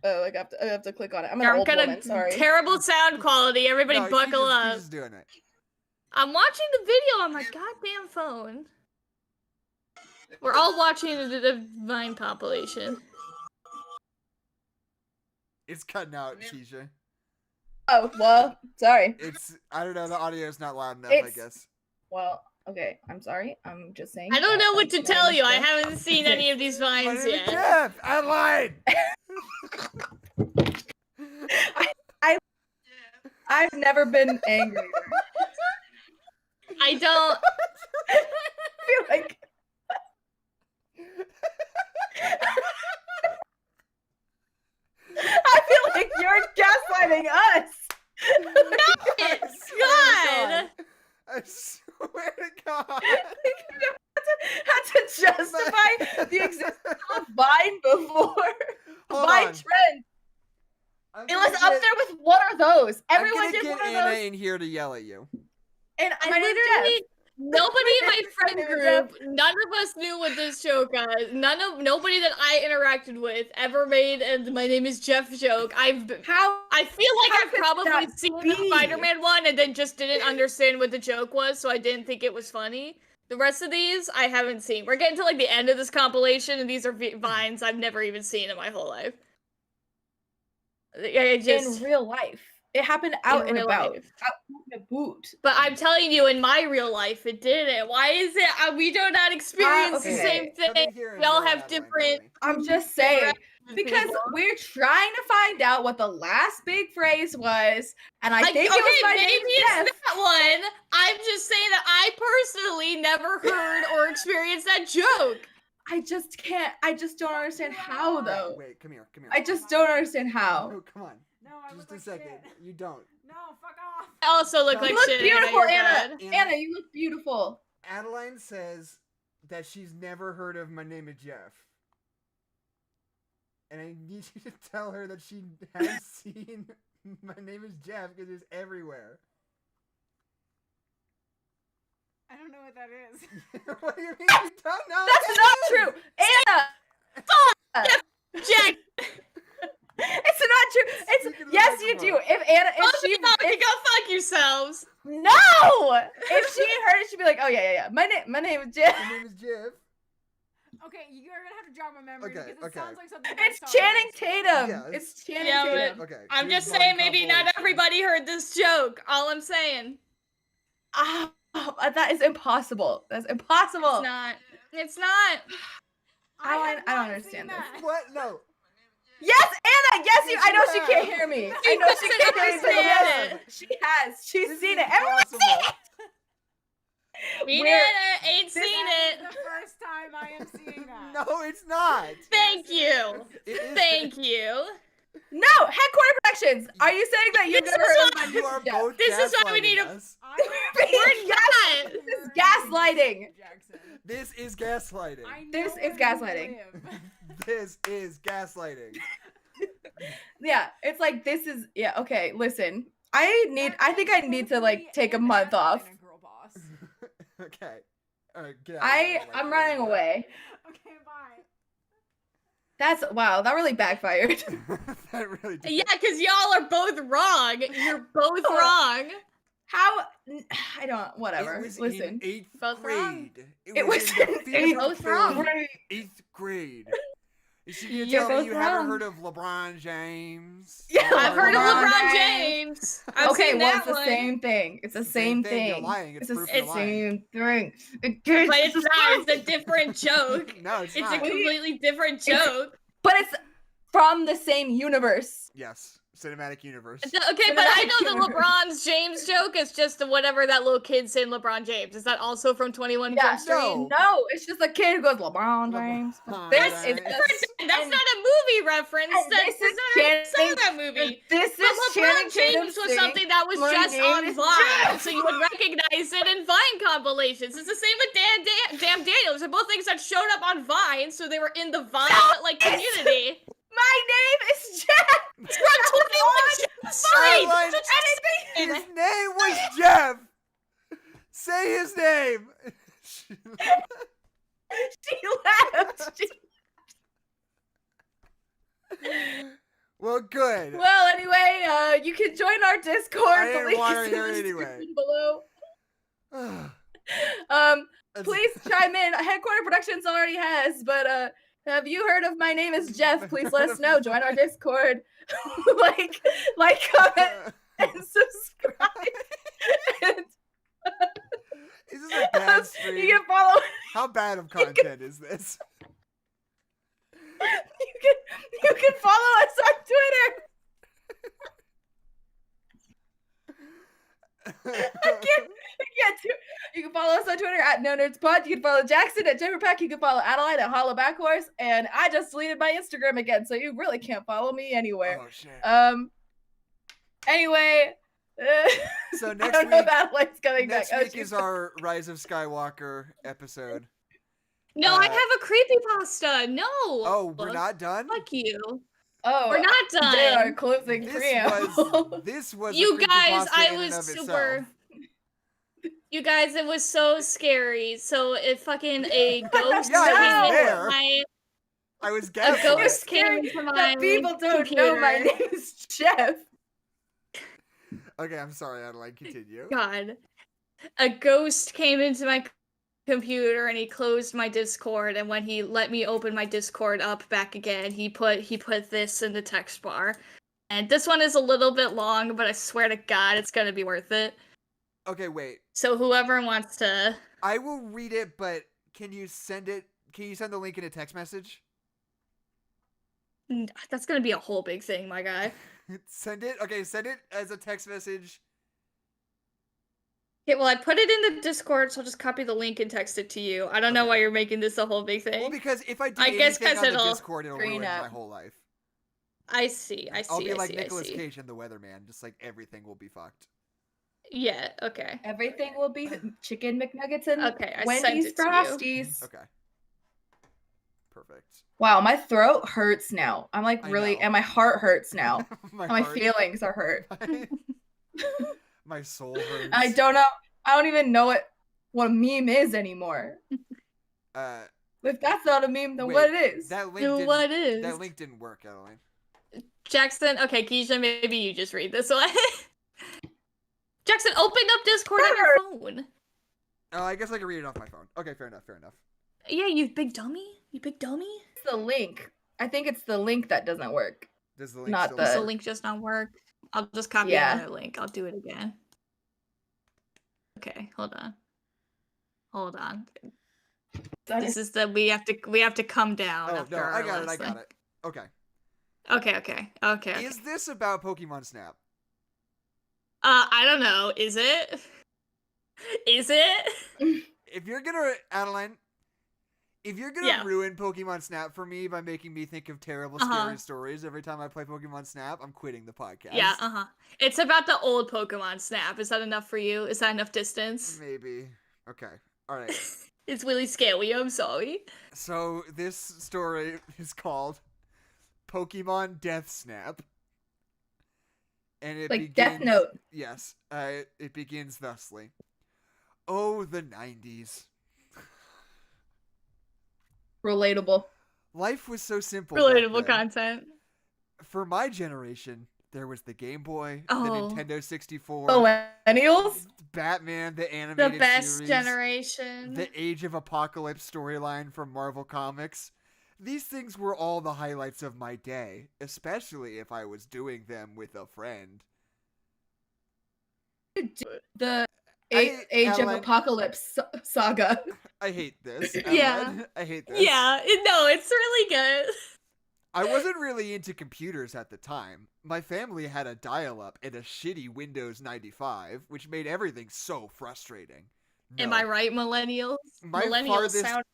I have to click on it. I'm an old woman. Sorry. Terrible sound quality. Everybody No, buckle up. Keisha's doing it. I'm watching the video on my goddamn phone. We're all watching the Vine compilation. It's cutting out, Keisha. Oh well. Sorry. I don't know, the audio is not loud enough, I It's- guess. Well. Okay. I'm sorry. I'm just saying. I don't that know what to my tell name you. is I Jeff. haven't seen any of these My vines name is yet. Jeff. Adeline. I've never been angrier. I don't. I feel like. I feel like you're gaslighting us. God. I swear to God. Had to justify the existence of Vine before. Hold Vine on. trend. I'm It gonna was up get- there with what are those? Everyone I'm did gonna one get of Anna those. in here to yell at you. And I my name's literally. Jeff. Nobody in my friend My name is Jeff. group, none of us knew what this joke was. Nobody that I interacted with ever made a "my name is Jeff" joke. How? I feel like How I've could probably that seen be? the Spider-Man one and then just didn't understand what the joke was, so I didn't think it was funny. The rest of these I haven't seen. We're getting to like the end of this compilation, and these are vines I've never even seen in my whole life. I just. In real life. It happened out and real about. life. Out in a boot. But I'm telling you, in my real life, it didn't. Why is it we do not experience the okay. same Come in thing? here and We all yell have at Adeline different. for me. I'm just saying. Because people. we're trying to find out what the last big phrase was, and I think it was my maybe name's it's Jeff. that one. I'm just saying that I personally never heard or experienced that joke. I just can't. I just don't understand how though. Wait, come here. I just don't understand how. No, come on. No, I Just look a second. like shit. You don't. No, fuck off. I also look You like You look shit. beautiful, You're Anna. good. Anna, you look beautiful. Adeline says that she's never heard of My Name is Jeff. And I need you to tell her that she has seen My Name is Jeff because it's everywhere. I don't know what that is. What do you mean you don't know? That's not true, Anna. Jack. It's not true. It's Speak into the yes, you do. microphone. If Anna, Both if she, of y'all can if, go fuck yourselves. no, if she heard it, she'd be like, oh yeah. My name is Jeff. My name is Jeff. Okay, you're gonna have to jog my memory Okay, because it okay. sounds like something. It's that's on Channing Netflix. Tatum. Yeah, It's Channing Yeah, but- Tatum. Okay. I'm here's just Vine saying, maybe not compilation. everybody heard this joke. All I'm saying. Ah, that is impossible. That's impossible. It's not. It's not. I have don't not understand seen this. that. What? No. Yes, Anna. Yes, Yes, I know you she have. can't hear me. She I know she doesn't can't hear me. but understand yes, it. she has. She's This seen is it. Everyone's seen impossible. it. Me We're- and ain't seen That it. is the first time I am seeing that. No, it's not. Thank you. It is- Thank you. No, Headquarter Productions. Are you saying that you've This never is heard why- of You are Yeah. both This is why we need gaslighting a- us. I Being not. This is gaslighting. Jackson. This is gaslighting. I know This is where you gaslighting. live. This is gaslighting. Yeah, it's like this is yeah. Okay, listen. I think I need to like take a month off. Girl boss. Okay. All right, get out of here, I'm like, running away. Okay, bye. Wow, that really backfired. That really did. Yeah, because y'all are both wrong. You're both wrong. How? I don't. It Whatever. was Listen. in 8th Both wrong. grade. It was in the in feature You're both film wrong. 8th grade. Is she gonna You're tell me both you haven't wrong. heard of LeBron James? Yeah, I've heard of LeBron LeBron James. James. I've Okay, seen well, that it's the one. same thing. It's the same thing. You're lying. It's the proof you're lying. same thing. But it's not. It's a different joke. No, it's It's not. a completely different joke. But it's from the same universe. Yes, cinematic universe. Okay, but I know the universe. LeBron James joke is just whatever that little kid saying LeBron James. Is that also from 21 Yeah, Jump Street? No. No, it's just a kid who goes LeBron James. LeBron This James. is That's not a movie reference. and That's this is not I saw Channing- that movie. This But is LeBron Channing James Tatum was singing, something that was "My just name on is Vine, Jeff." so you would recognize it in Vine compilations. It's the same with Dan Daniels. They're both things that showed up on Vine, so they were in the Vine community. My name is Jeff. It's from 21 Jump Street. Caroline, So just his say it. name was Jeff. Say his name. She laughed. Well, good. Well, anyway, you can join our Discord. I The didn't link want is to in hear the it anyway. description below. That's- Please chime in. Headquarter Productions already has, but have you heard of My Name is Jeff? Please let us know. Join our Discord. like, comment, and subscribe. And, Is this a bad stream? you can follow. How bad of content is this? You can follow us on Twitter. You can follow us on Twitter at NoNerdsPod. You can follow Jackson at Jumperpack. You can follow Adeline at Hollow Backhorse. And I just deleted my Instagram again, so you really can't follow me anywhere. Oh shit. Anyway. So I next don't know week, if Adeline's coming next back. week is our Rise of Skywalker episode. No, I have a creepypasta. No. Oh, we're not done? Fuck you. Oh, We're not done. They are closing preamble. This was You a guys, creepypasta I in and was of super. itself. You guys, it was so scary. So it fucking a ghost Yeah, I was came there. into my I was a guessing ghost it. came into my That people don't computer. know my name is Jeff. Okay, I'm sorry, Adeline. Continue. God, a ghost came into my computer and he closed my Discord. And when he let me open my Discord up back again, he put this in the text bar. And this one is a little bit long, but I swear to God, it's gonna be worth it. Okay, wait. So whoever wants to. I will read it, but can you send it? Can you send the link in a text message? That's gonna be a whole big thing, my guy. Send it. Okay, send it as a text message. Okay, well, I put it in the Discord, so I'll just copy the link and text it to you. I don't know Okay. why you're making this a whole big Well, thing. because if I do I guess anything 'cause on the it'll Discord, it'll screen ruin my up. whole life. I see. I'll be like I Nicolas see. Cage and the Weatherman. Just like everything will be fucked. Yeah. Okay. Everything will be chicken McNuggets and Okay, I sent Wendy's it to you. Frosties. Okay. Perfect. Wow, my throat hurts now. I'm like I really, know. and my heart hurts now. my heart- feelings are hurt. my soul hurts. I don't even know what a meme is anymore. If that's not a meme, then wait, what it is? That link So didn't, what is? That link didn't work, Adeline. Jackson. Okay, Keisha, maybe you just read this one. Jackson, open up Discord on your phone. Oh, I guess I can read it off my phone. Okay, fair enough. Fair enough. Yeah, you big dummy. You big dummy. It's the link. I think it's the link that doesn't work. Does the link Not still the- Does the work? link just not work? I'll just copy Yeah. another link. I'll do it again. Okay, hold on. Hold on. This is the we have to come down. Oh after no, our I got it. I last got thing. it. Okay. Okay. Is this about Pokemon Snap? I don't know. Is it? Is it? If you're gonna, Adeline, if you're gonna Yeah. ruin Pokemon Snap for me by making me think of terrible, scary stories every time I play Pokemon Snap, I'm quitting the podcast. Yeah. It's about the old Pokemon Snap. Is that enough for you? Is that enough distance? Maybe. Okay. All right. It's really scary. I'm sorry. So this story is called Pokemon Death Snap. And it Like Death begins- Note. Yes. It begins thusly. Oh, the 90s. Relatable. Life was so simple. back Relatable then. content. For my generation, there was the Game Boy, Oh. the Nintendo 64, Millennials. Batman, the The animated best series, generation. the Age of Apocalypse storyline from Marvel Comics. These things were all the highlights of my day, especially if I was doing them with a friend. The I- Age of Adeline- Apocalypse saga. I hate this. Yeah. Adeline. I hate this. Yeah, no, it's really good. I wasn't really into computers at the time. My family had a dial-up and a shitty Windows 95, which made everything so frustrating. Am No. I right, millennials? My Millennials farthest- sound.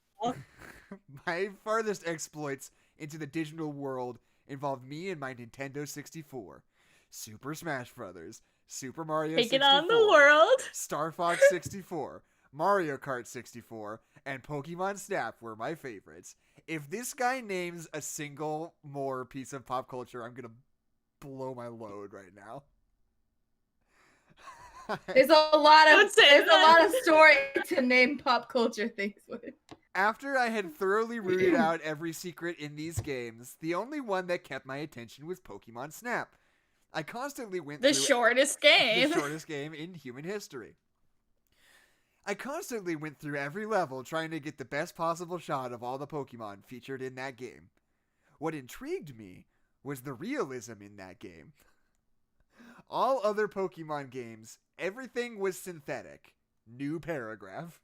My farthest exploits into the digital world involved me and my Nintendo 64, Super Smash Bros., Super Mario Take 64, it on the world. Star Fox 64, Mario Kart 64, and Pokemon Snap were my favorites. If this guy names a single more piece of pop culture, I'm gonna blow my load right now. There's a lot Don't say that. of story to name pop culture things with. After I had thoroughly rooted out every secret in these games, the only one that kept my attention was Pokemon Snap. I constantly went The through shortest game. the shortest game in human history. I constantly went through every level trying to get the best possible shot of all the Pokemon featured in that game. What intrigued me was the realism in that game. All other Pokemon games, everything was synthetic. New paragraph.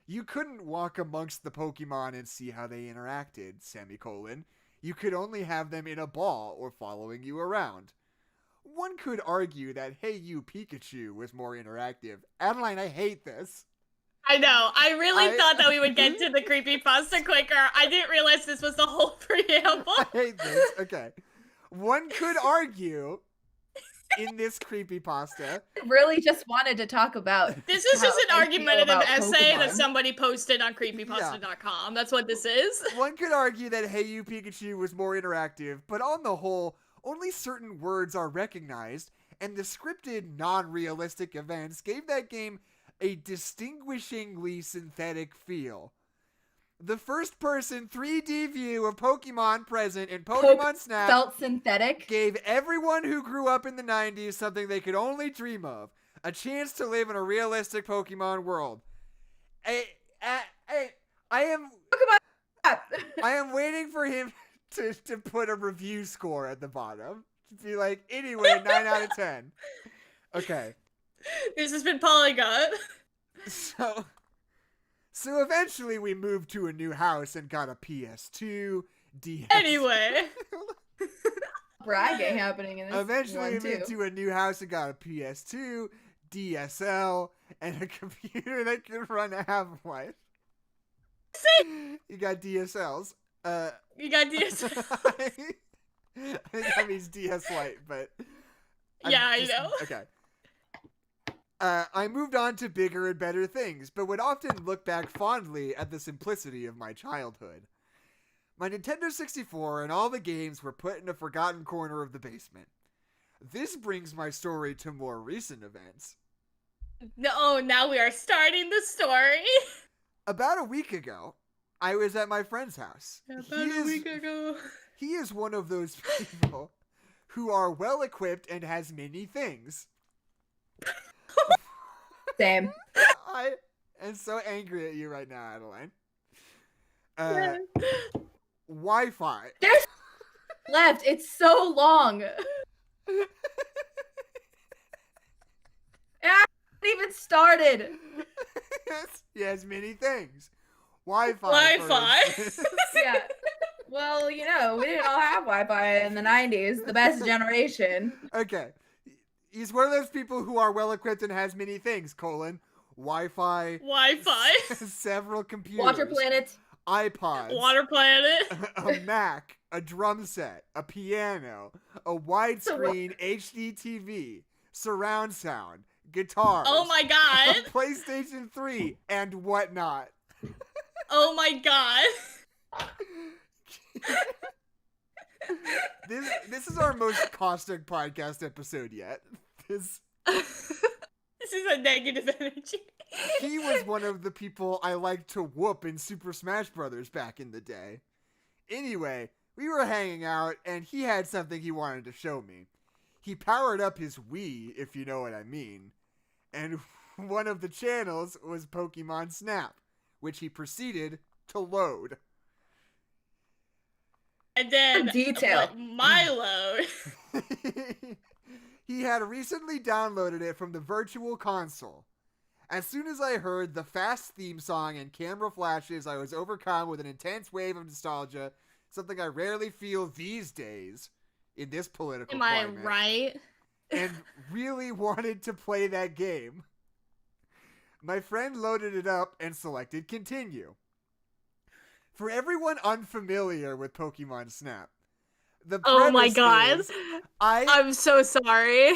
You couldn't walk amongst the Pokemon and see how they interacted, semicolon. You could only have them in a ball or following you around. One could argue that Hey You Pikachu was more interactive. Adeline, I hate this. I know. I really I- thought that we would get to the creepypasta quicker. I didn't realize this was the whole preamble. I hate this. Okay. One could argue in this creepypasta. Really just wanted to talk about. This is just how an I feel argumentative about essay that Pokemon. somebody posted on creepypasta.com. That's what this is. One could argue that Hey You Pikachu was more interactive, but on the whole, only certain words are recognized, and the scripted, non-realistic events gave that game a distinguishingly synthetic feel. The first-person 3D view of Pokemon present in Pokemon Snap Felt synthetic. gave everyone who grew up in the 90s something they could only dream of. A chance to live in a realistic Pokemon world. I am waiting for him to put a review score at the bottom. To be like, anyway, 9 out of 10. Okay. This has been Polygon. So eventually we moved to a new house and got a PS2, DS. Anyway. Bragging happening in this Eventually one we too. moved to a new house and got a PS2, DSL, and a computer that could run Half-Life. You got DSLs. You got DS. I think that means DS Lite, but Yeah, I know. Okay. I moved on to bigger and better things, but would often look back fondly at the simplicity of my childhood. My Nintendo 64 and all the games were put in a forgotten corner of the basement. This brings my story to more recent events. No, now we are starting the story. About a week ago, I was at my friend's house. About a week ago. He is one of those people who are well equipped and has many things. Same. I am so angry at you right now, Adeline. Wi-Fi. There's left. It's so long. It hasn't even started. He has many things. Wi-Fi. for Wi-Fi. instance. Yeah. Well, we didn't all have Wi-Fi in the 90s. The best generation. Okay. He's one of those people who are well equipped and has many things, Wi-Fi, Wi-Fi. several computers, Water Planet. iPods, Water planet. a Mac, a drum set, a piano, a widescreen HD TV, surround sound, guitars, Oh my a god. PlayStation 3, and whatnot. Oh my god. This is our most caustic podcast episode yet. This is a negative energy. He was one of the people I liked to whoop in Super Smash Brothers back in the day. Anyway, we were hanging out, and he had something he wanted to show me. He powered up his Wii, if you know what I mean. And one of the channels was Pokemon Snap, which he proceeded to load. And then Detail. my load. He had recently downloaded it from the Virtual Console. As soon as I heard the fast theme song and camera flashes, I was overcome with an intense wave of nostalgia, something I rarely feel these days in this political climate. Am I right? And really wanted to play that game. My friend loaded it up and selected continue. For everyone unfamiliar with Pokemon Snap, the premise Oh my god. is I'm so sorry.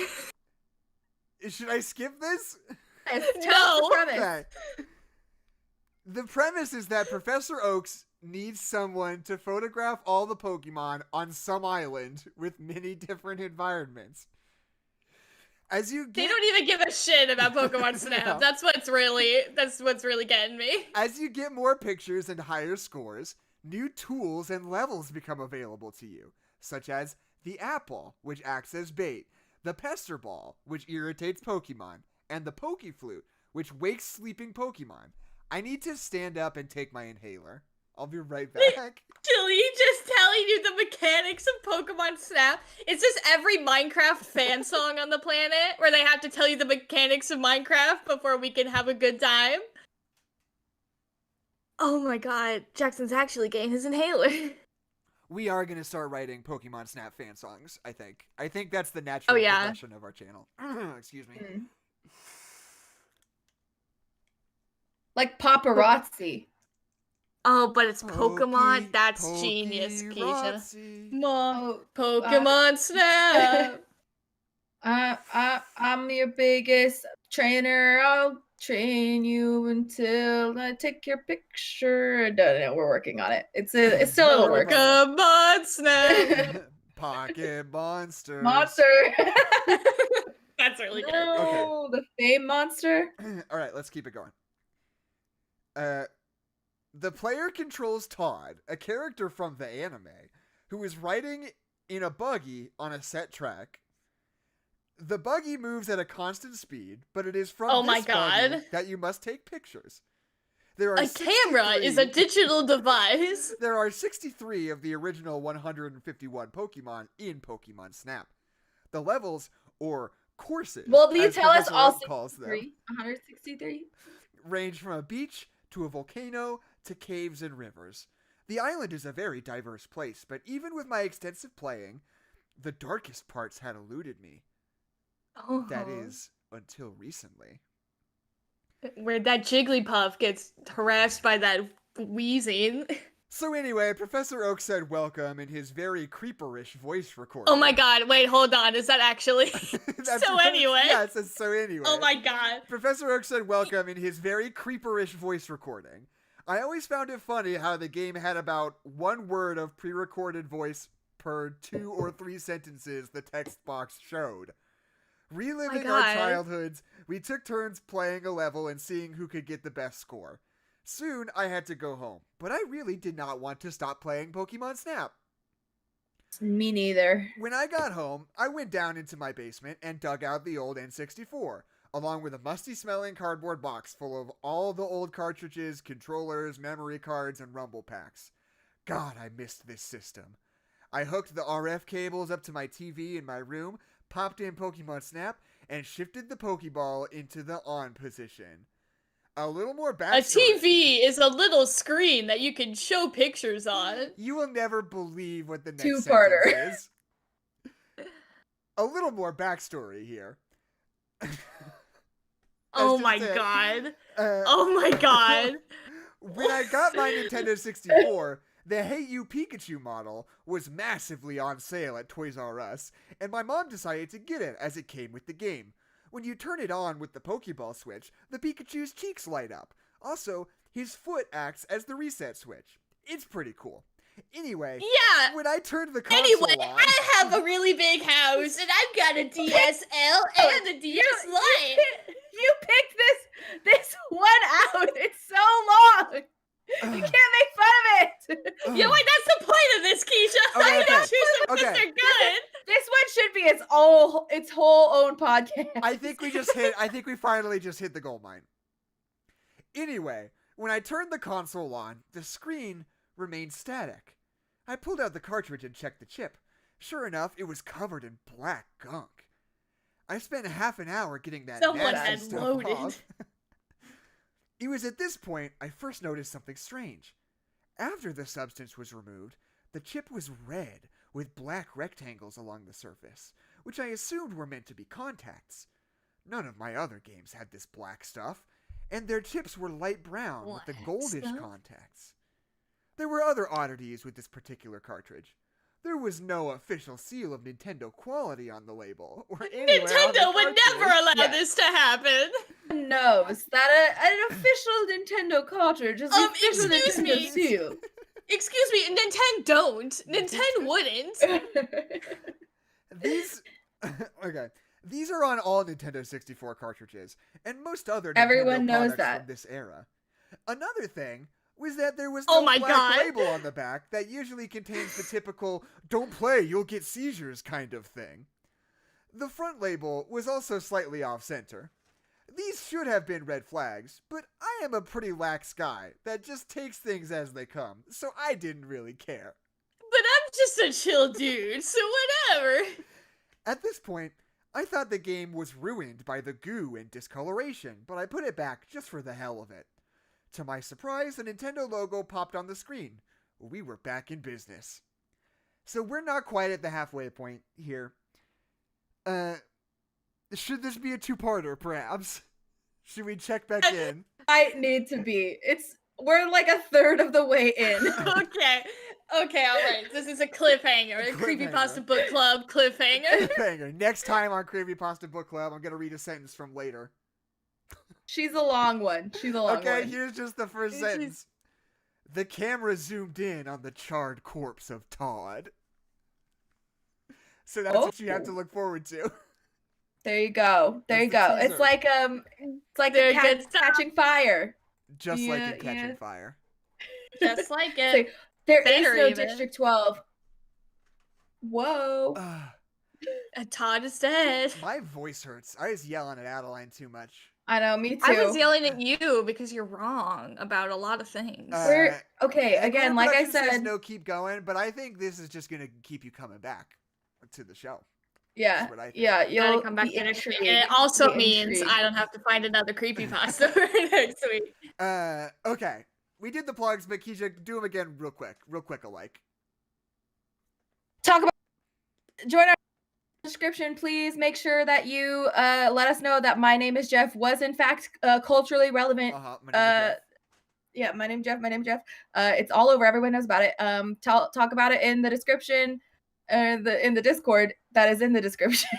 Should I skip this? Tell us No. the premise. Okay. The premise is that Professor Oaks needs someone to photograph all the Pokemon on some island with many different environments. As you They get, don't even give a shit about Pokemon Snap. No. That's what's really getting me. As you get more pictures and higher scores, new tools and levels become available to you, such as the Apple, which acts as bait, the Pester Ball, which irritates Pokemon, and the Pokeflute, which wakes sleeping Pokemon. I need to stand up and take my inhaler. I'll be right back. Chili just telling you the mechanics of Pokemon Snap. Is this every Minecraft fan song on the planet where they have to tell you the mechanics of Minecraft before we can have a good time? Oh my god, Jackson's actually getting his inhaler. We are going to start writing Pokemon Snap fan songs, I think. I think that's the natural progression of our channel. Excuse me. Like paparazzi. Oh, but it's Pokemon? That's genius, Keisha. Oh, Pokemon Snap! I'm your biggest trainer. I'll train you until I take your picture. No, we're working on it. It's still in the works. Pokemon Snap! Pocket Monsters. Monster. That's really good. No, the fame monster. All right, let's keep it going. The player controls Todd, a character from the anime, who is riding in a buggy on a set track. The buggy moves at a constant speed, but it is from this buggy that you must take pictures. There are a camera is a digital device. There are 63 of the original 151 Pokemon in Pokemon Snap. The levels, or courses, Well, do you as tell us Professor all Oak calls them, 163? range from a beach to a volcano to caves and rivers. The island is a very diverse place, but even with my extensive playing, the darkest parts had eluded me. Oh. That is, until recently. Where that Jigglypuff gets harassed by that wheezing. So anyway, Professor Oak said welcome in his very creeperish voice recording. Oh my god, wait, hold on, is that actually? So anyway. Yeah, it says so anyway. Oh my god. Professor Oak said welcome in his very creeperish voice recording. I always found it funny how the game had about one word of pre-recorded voice per 2 or 3 sentences the text box showed. Reliving our childhoods, we took turns playing a level and seeing who could get the best score. Soon, I had to go home, but I really did not want to stop playing Pokemon Snap. Me neither. When I got home, I went down into my basement and dug out the old N64, along with a musty-smelling cardboard box full of all the old cartridges, controllers, memory cards, and rumble packs. God, I missed this system. I hooked the RF cables up to my TV in my room, popped in Pokemon Snap, and shifted the Pokeball into the on position. A little more backstory. A TV is a little screen that you can show pictures on. You will never believe what the next Two-parter. sentence is. A little more backstory here. Oh my god. Oh my god. When I got my Nintendo 64, the Hey You Pikachu model was massively on sale at Toys R Us, and my mom decided to get it as it came with the game. When you turn it on with the Pokeball switch, the Pikachu's cheeks light up. Also, his foot acts as the reset switch. It's pretty cool. Anyway, yeah. When I turned the console on, I have a really big house, and I've got a DSL and a DS Lite. You picked this one out. It's so long. You can't make fun of it. Yeah, wait, that's the point of this, Keisha. Okay, I okay, don't choose the ones okay. that are good. This one should be its whole own podcast. I think we finally just hit the gold mine. Anyway, when I turned the console on, the screen remained static. I pulled out the cartridge and checked the chip. Sure enough, it was covered in black gunk. I spent half an hour getting that Someone nasty had stuff loaded. off. It was at this point I first noticed something strange. After the substance was removed, the chip was red with black rectangles along the surface, which I assumed were meant to be contacts. None of my other games had this black stuff, and their chips were light brown with the Black goldish stuff? contacts. There were other oddities with this particular cartridge. There was no official seal of Nintendo quality on the label, or anywhere on the Nintendo would never cartridge. allow this to happen. knows that an official Nintendo cartridge is the official excuse Nintendo me. seal. Excuse me, Nintendo don't. Nintendo wouldn't. These, okay, these are on all Nintendo 64 cartridges, and most other Nintendo Everyone knows products that. from this era. Another thing was that there was Oh no my black God. label on the back that usually contains the typical "don't play, you'll get seizures" kind of thing. The front label was also slightly off-center. These should have been red flags, but I am a pretty lax guy that just takes things as they come, so I didn't really care. But I'm just a chill dude, so whatever. At this point, I thought the game was ruined by the goo and discoloration, but I put it back just for the hell of it. To my surprise, the Nintendo logo popped on the screen. We were back in business. So we're not quite at the halfway point here. Should this be a two-parter, perhaps? Should we check back in? I need to be. We're like a third of the way in. Okay, alright. This is a cliffhanger. A Creepypasta Book Club cliffhanger. Cliffhanger. Next time on Creepypasta Book Club, I'm going to read a sentence from later. She's a long one. Okay, here's just the first sentence. The camera zoomed in on the charred corpse of Todd. So that's what you have to look forward to. There you go. That's the It's teaser. like Very a cat good stuff. catching fire. Just like in Yeah, Catching yeah. Fire. Just like So, it. there is Better no even. District 12. Whoa. Todd is dead. My voice hurts. I was yelling at Adeline too much. I know, me too. I was yelling at you because you're wrong about a lot of things. We're okay, Headquarter again, like I Productions says said, no, keep going, but I think this is just gonna keep you coming back to the show. yeah, That's what I think. yeah, Gotta you'll come back be to next week. intrigued. And it also Be means intrigued. I don't have to find another creepypasta for next week. Okay. We did the plugs, but Kezia, do them again real quick alike. talk about join our description. Please make sure that you let us know that My Name is Jeff was in fact culturally relevant. My name is Jeff. Yeah, my name's Jeff. It's all over. Everyone knows about it. Talk about it in the description, in the Discord that is in the description.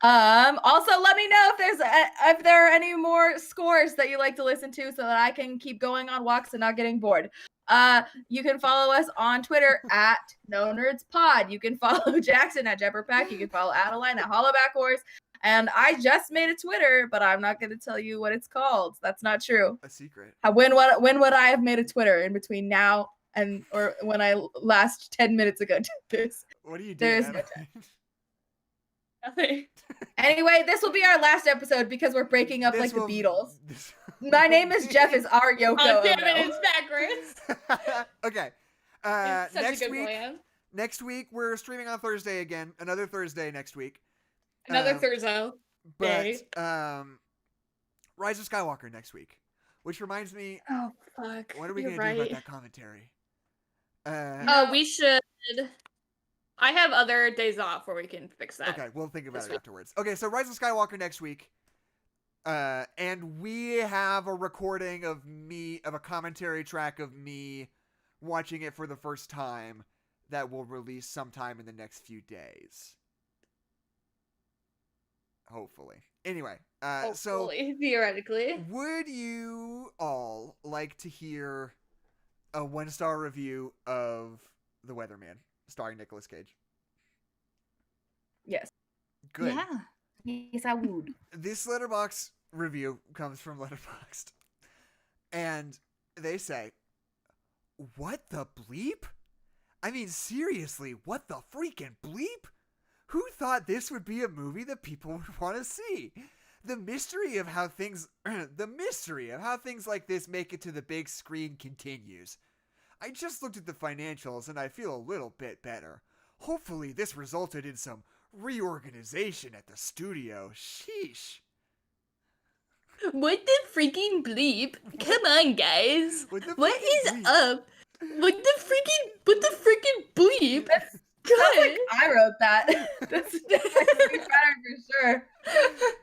Also, let me know if there are any more scores that you like to listen to, so that I can keep going on walks and not getting bored. You can follow us on Twitter at No Nerds Pod. You can follow Jackson at Jepperpack. You can follow Adeline at Hollowback Horse. And I just made a Twitter, but I'm not going to tell you what it's called. That's not true. A secret. When would I have made a Twitter in between now and or when I last 10 minutes ago did this? What are you There doing? is no Adeline? Nothing. Anyway, this will be our last episode because we're breaking up This like the will- Beatles. this- My name is Jeff is our Yoko Oh, damn Ono. it, it's backwards. Okay. It's such Next a good week. plan. Next week we're streaming on Thursday again. Another Thursday next week. Another Um, Thursday. But Rise of Skywalker next week. Which reminds me, Oh, fuck. what are we You're gonna do right. about that commentary? Oh, we should. I have other days off where we can fix that. Okay, we'll think about this it week. afterwards. Okay, so Rise of Skywalker next week. And we have a recording of a commentary track of me watching it for the first time that will release sometime in the next few days. Hopefully. Anyway, so Hopefully, theoretically. would you all like to hear a 1-star review of The Weatherman, starring Nicolas Cage? Yes. Good. Yeah. Yes, I would. This letterbox review comes from Letterboxd. And they say, what the bleep? I mean, seriously, what the freaking bleep? Who thought this would be a movie that people would want to see? The mystery of how things like this make it to the big screen continues. I just looked at the financials and I feel a little bit better. Hopefully this resulted in some reorganization at the studio. Sheesh. What the freaking bleep? Come on, guys. What is bleep? up? What the freaking bleep? Sounds like I wrote that. That's better for sure.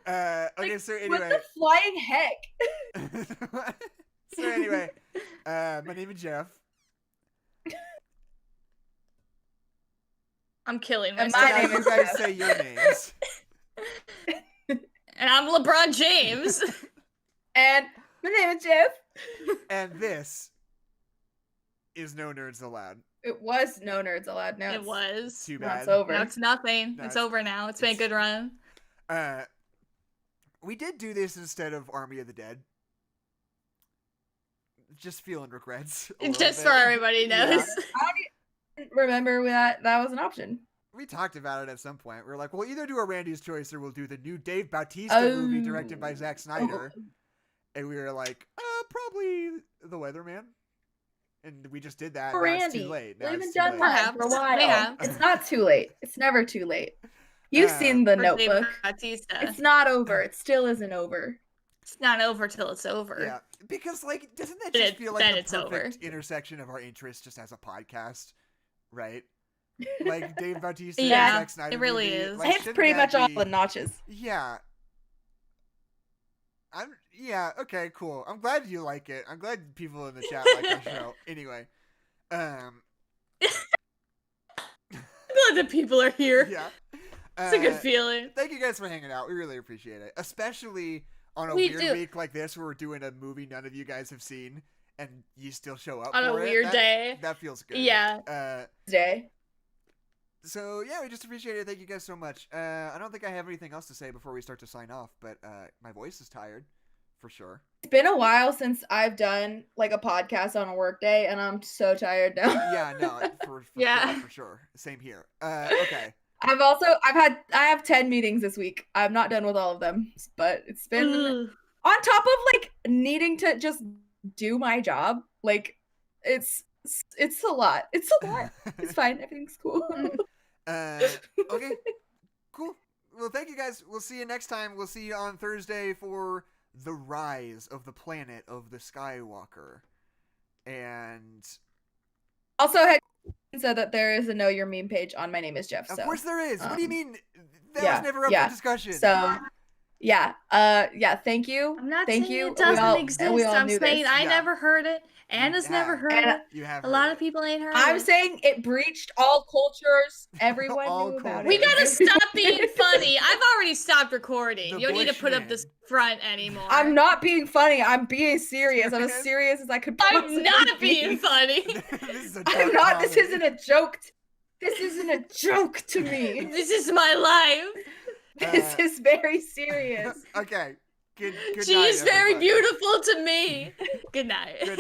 Okay, Like, so what anyway. the flying heck? So anyway, my name is Jeff. I'm killing And myself. my name You is guys Jeff. say your names. And I'm LeBron James. And my name is Jeff. And this is No Nerds Allowed. It was No Nerds Allowed. Now It was. Too now bad. it's over. Now it's nothing. No, It's it's- over now. It's been a it's- good run. We did do this instead of Army of the Dead. Just feeling regrets. a little Just bit. for everybody knows. Yeah. I didn't remember that was an option. We talked about it at some point. We were like, we'll either do a Randy's Choice or we'll do the new Dave Bautista movie directed by Zack Snyder. And we were like, probably The Weatherman. And we just did that. Now it's Randy, too late. we Now haven't it's too done late. that for a Perhaps. while. We have. It's not too late. It's never too late. You've seen The For Dave Notebook. Bautista. It's not over. It still isn't over. It's not over till it's over. Yeah, because like, doesn't that Then just it- feel then like it's the over. perfect intersection of our interests just as a podcast, right? Like Dave Bautista Yeah, and Zack Snyder. it really movie, is. like, It's shouldn't pretty that much all be- the notches. Yeah. Okay, cool. I'm glad you like it. I'm glad people in the chat like our show. Anyway, Glad the people are here. yeah. It's a good feeling. Thank you guys for hanging out. We really appreciate it, especially on a We weird do. week like this where we're doing a movie none of you guys have seen, and you still show up On a for it. weird That- day. That feels good. Yeah. Day. So yeah, we just appreciate it. Thank you guys so much. I don't think I have anything else to say before we start to sign off, but my voice is tired, for sure. It's been a while since I've done like a podcast on a work day, and I'm so tired now. Yeah, no, for Yeah. sure, for sure. Same here. Okay. I have 10 meetings this week. I'm not done with all of them, but it's been Ugh. on top of like needing to just do my job. Like it's a lot. It's a lot. It's fine. Everything's cool. Okay. Cool. Well, thank you guys. We'll see you next time. We'll see you on Thursday for The Rise of the Planet of the Skywalker. And Also, had said that there is a Know Your Meme page on My Name is Jeff. of So course there is. What do you mean? That yeah, was never up yeah. for discussion. So yeah. Thank you. I'm not Thank saying you. it doesn't we all exist. I'm knew saying this. I Yeah. never heard it. Anna's never heard And it. you have A lot heard of it. people ain't heard I'm it. saying it breached all cultures. Everyone All knew about We it. gotta stop being funny. I've already stopped recording. The You don't need to put up Bushman. this front anymore. I'm not being funny. I'm being serious. I'm as serious as I could I'm possibly not be. being funny. This is a I'm dark not. This comedy. isn't a joke. This isn't a joke to me. This is my life. This is very serious. Okay. Good She night, is very everybody. beautiful to me. Good night. Good night.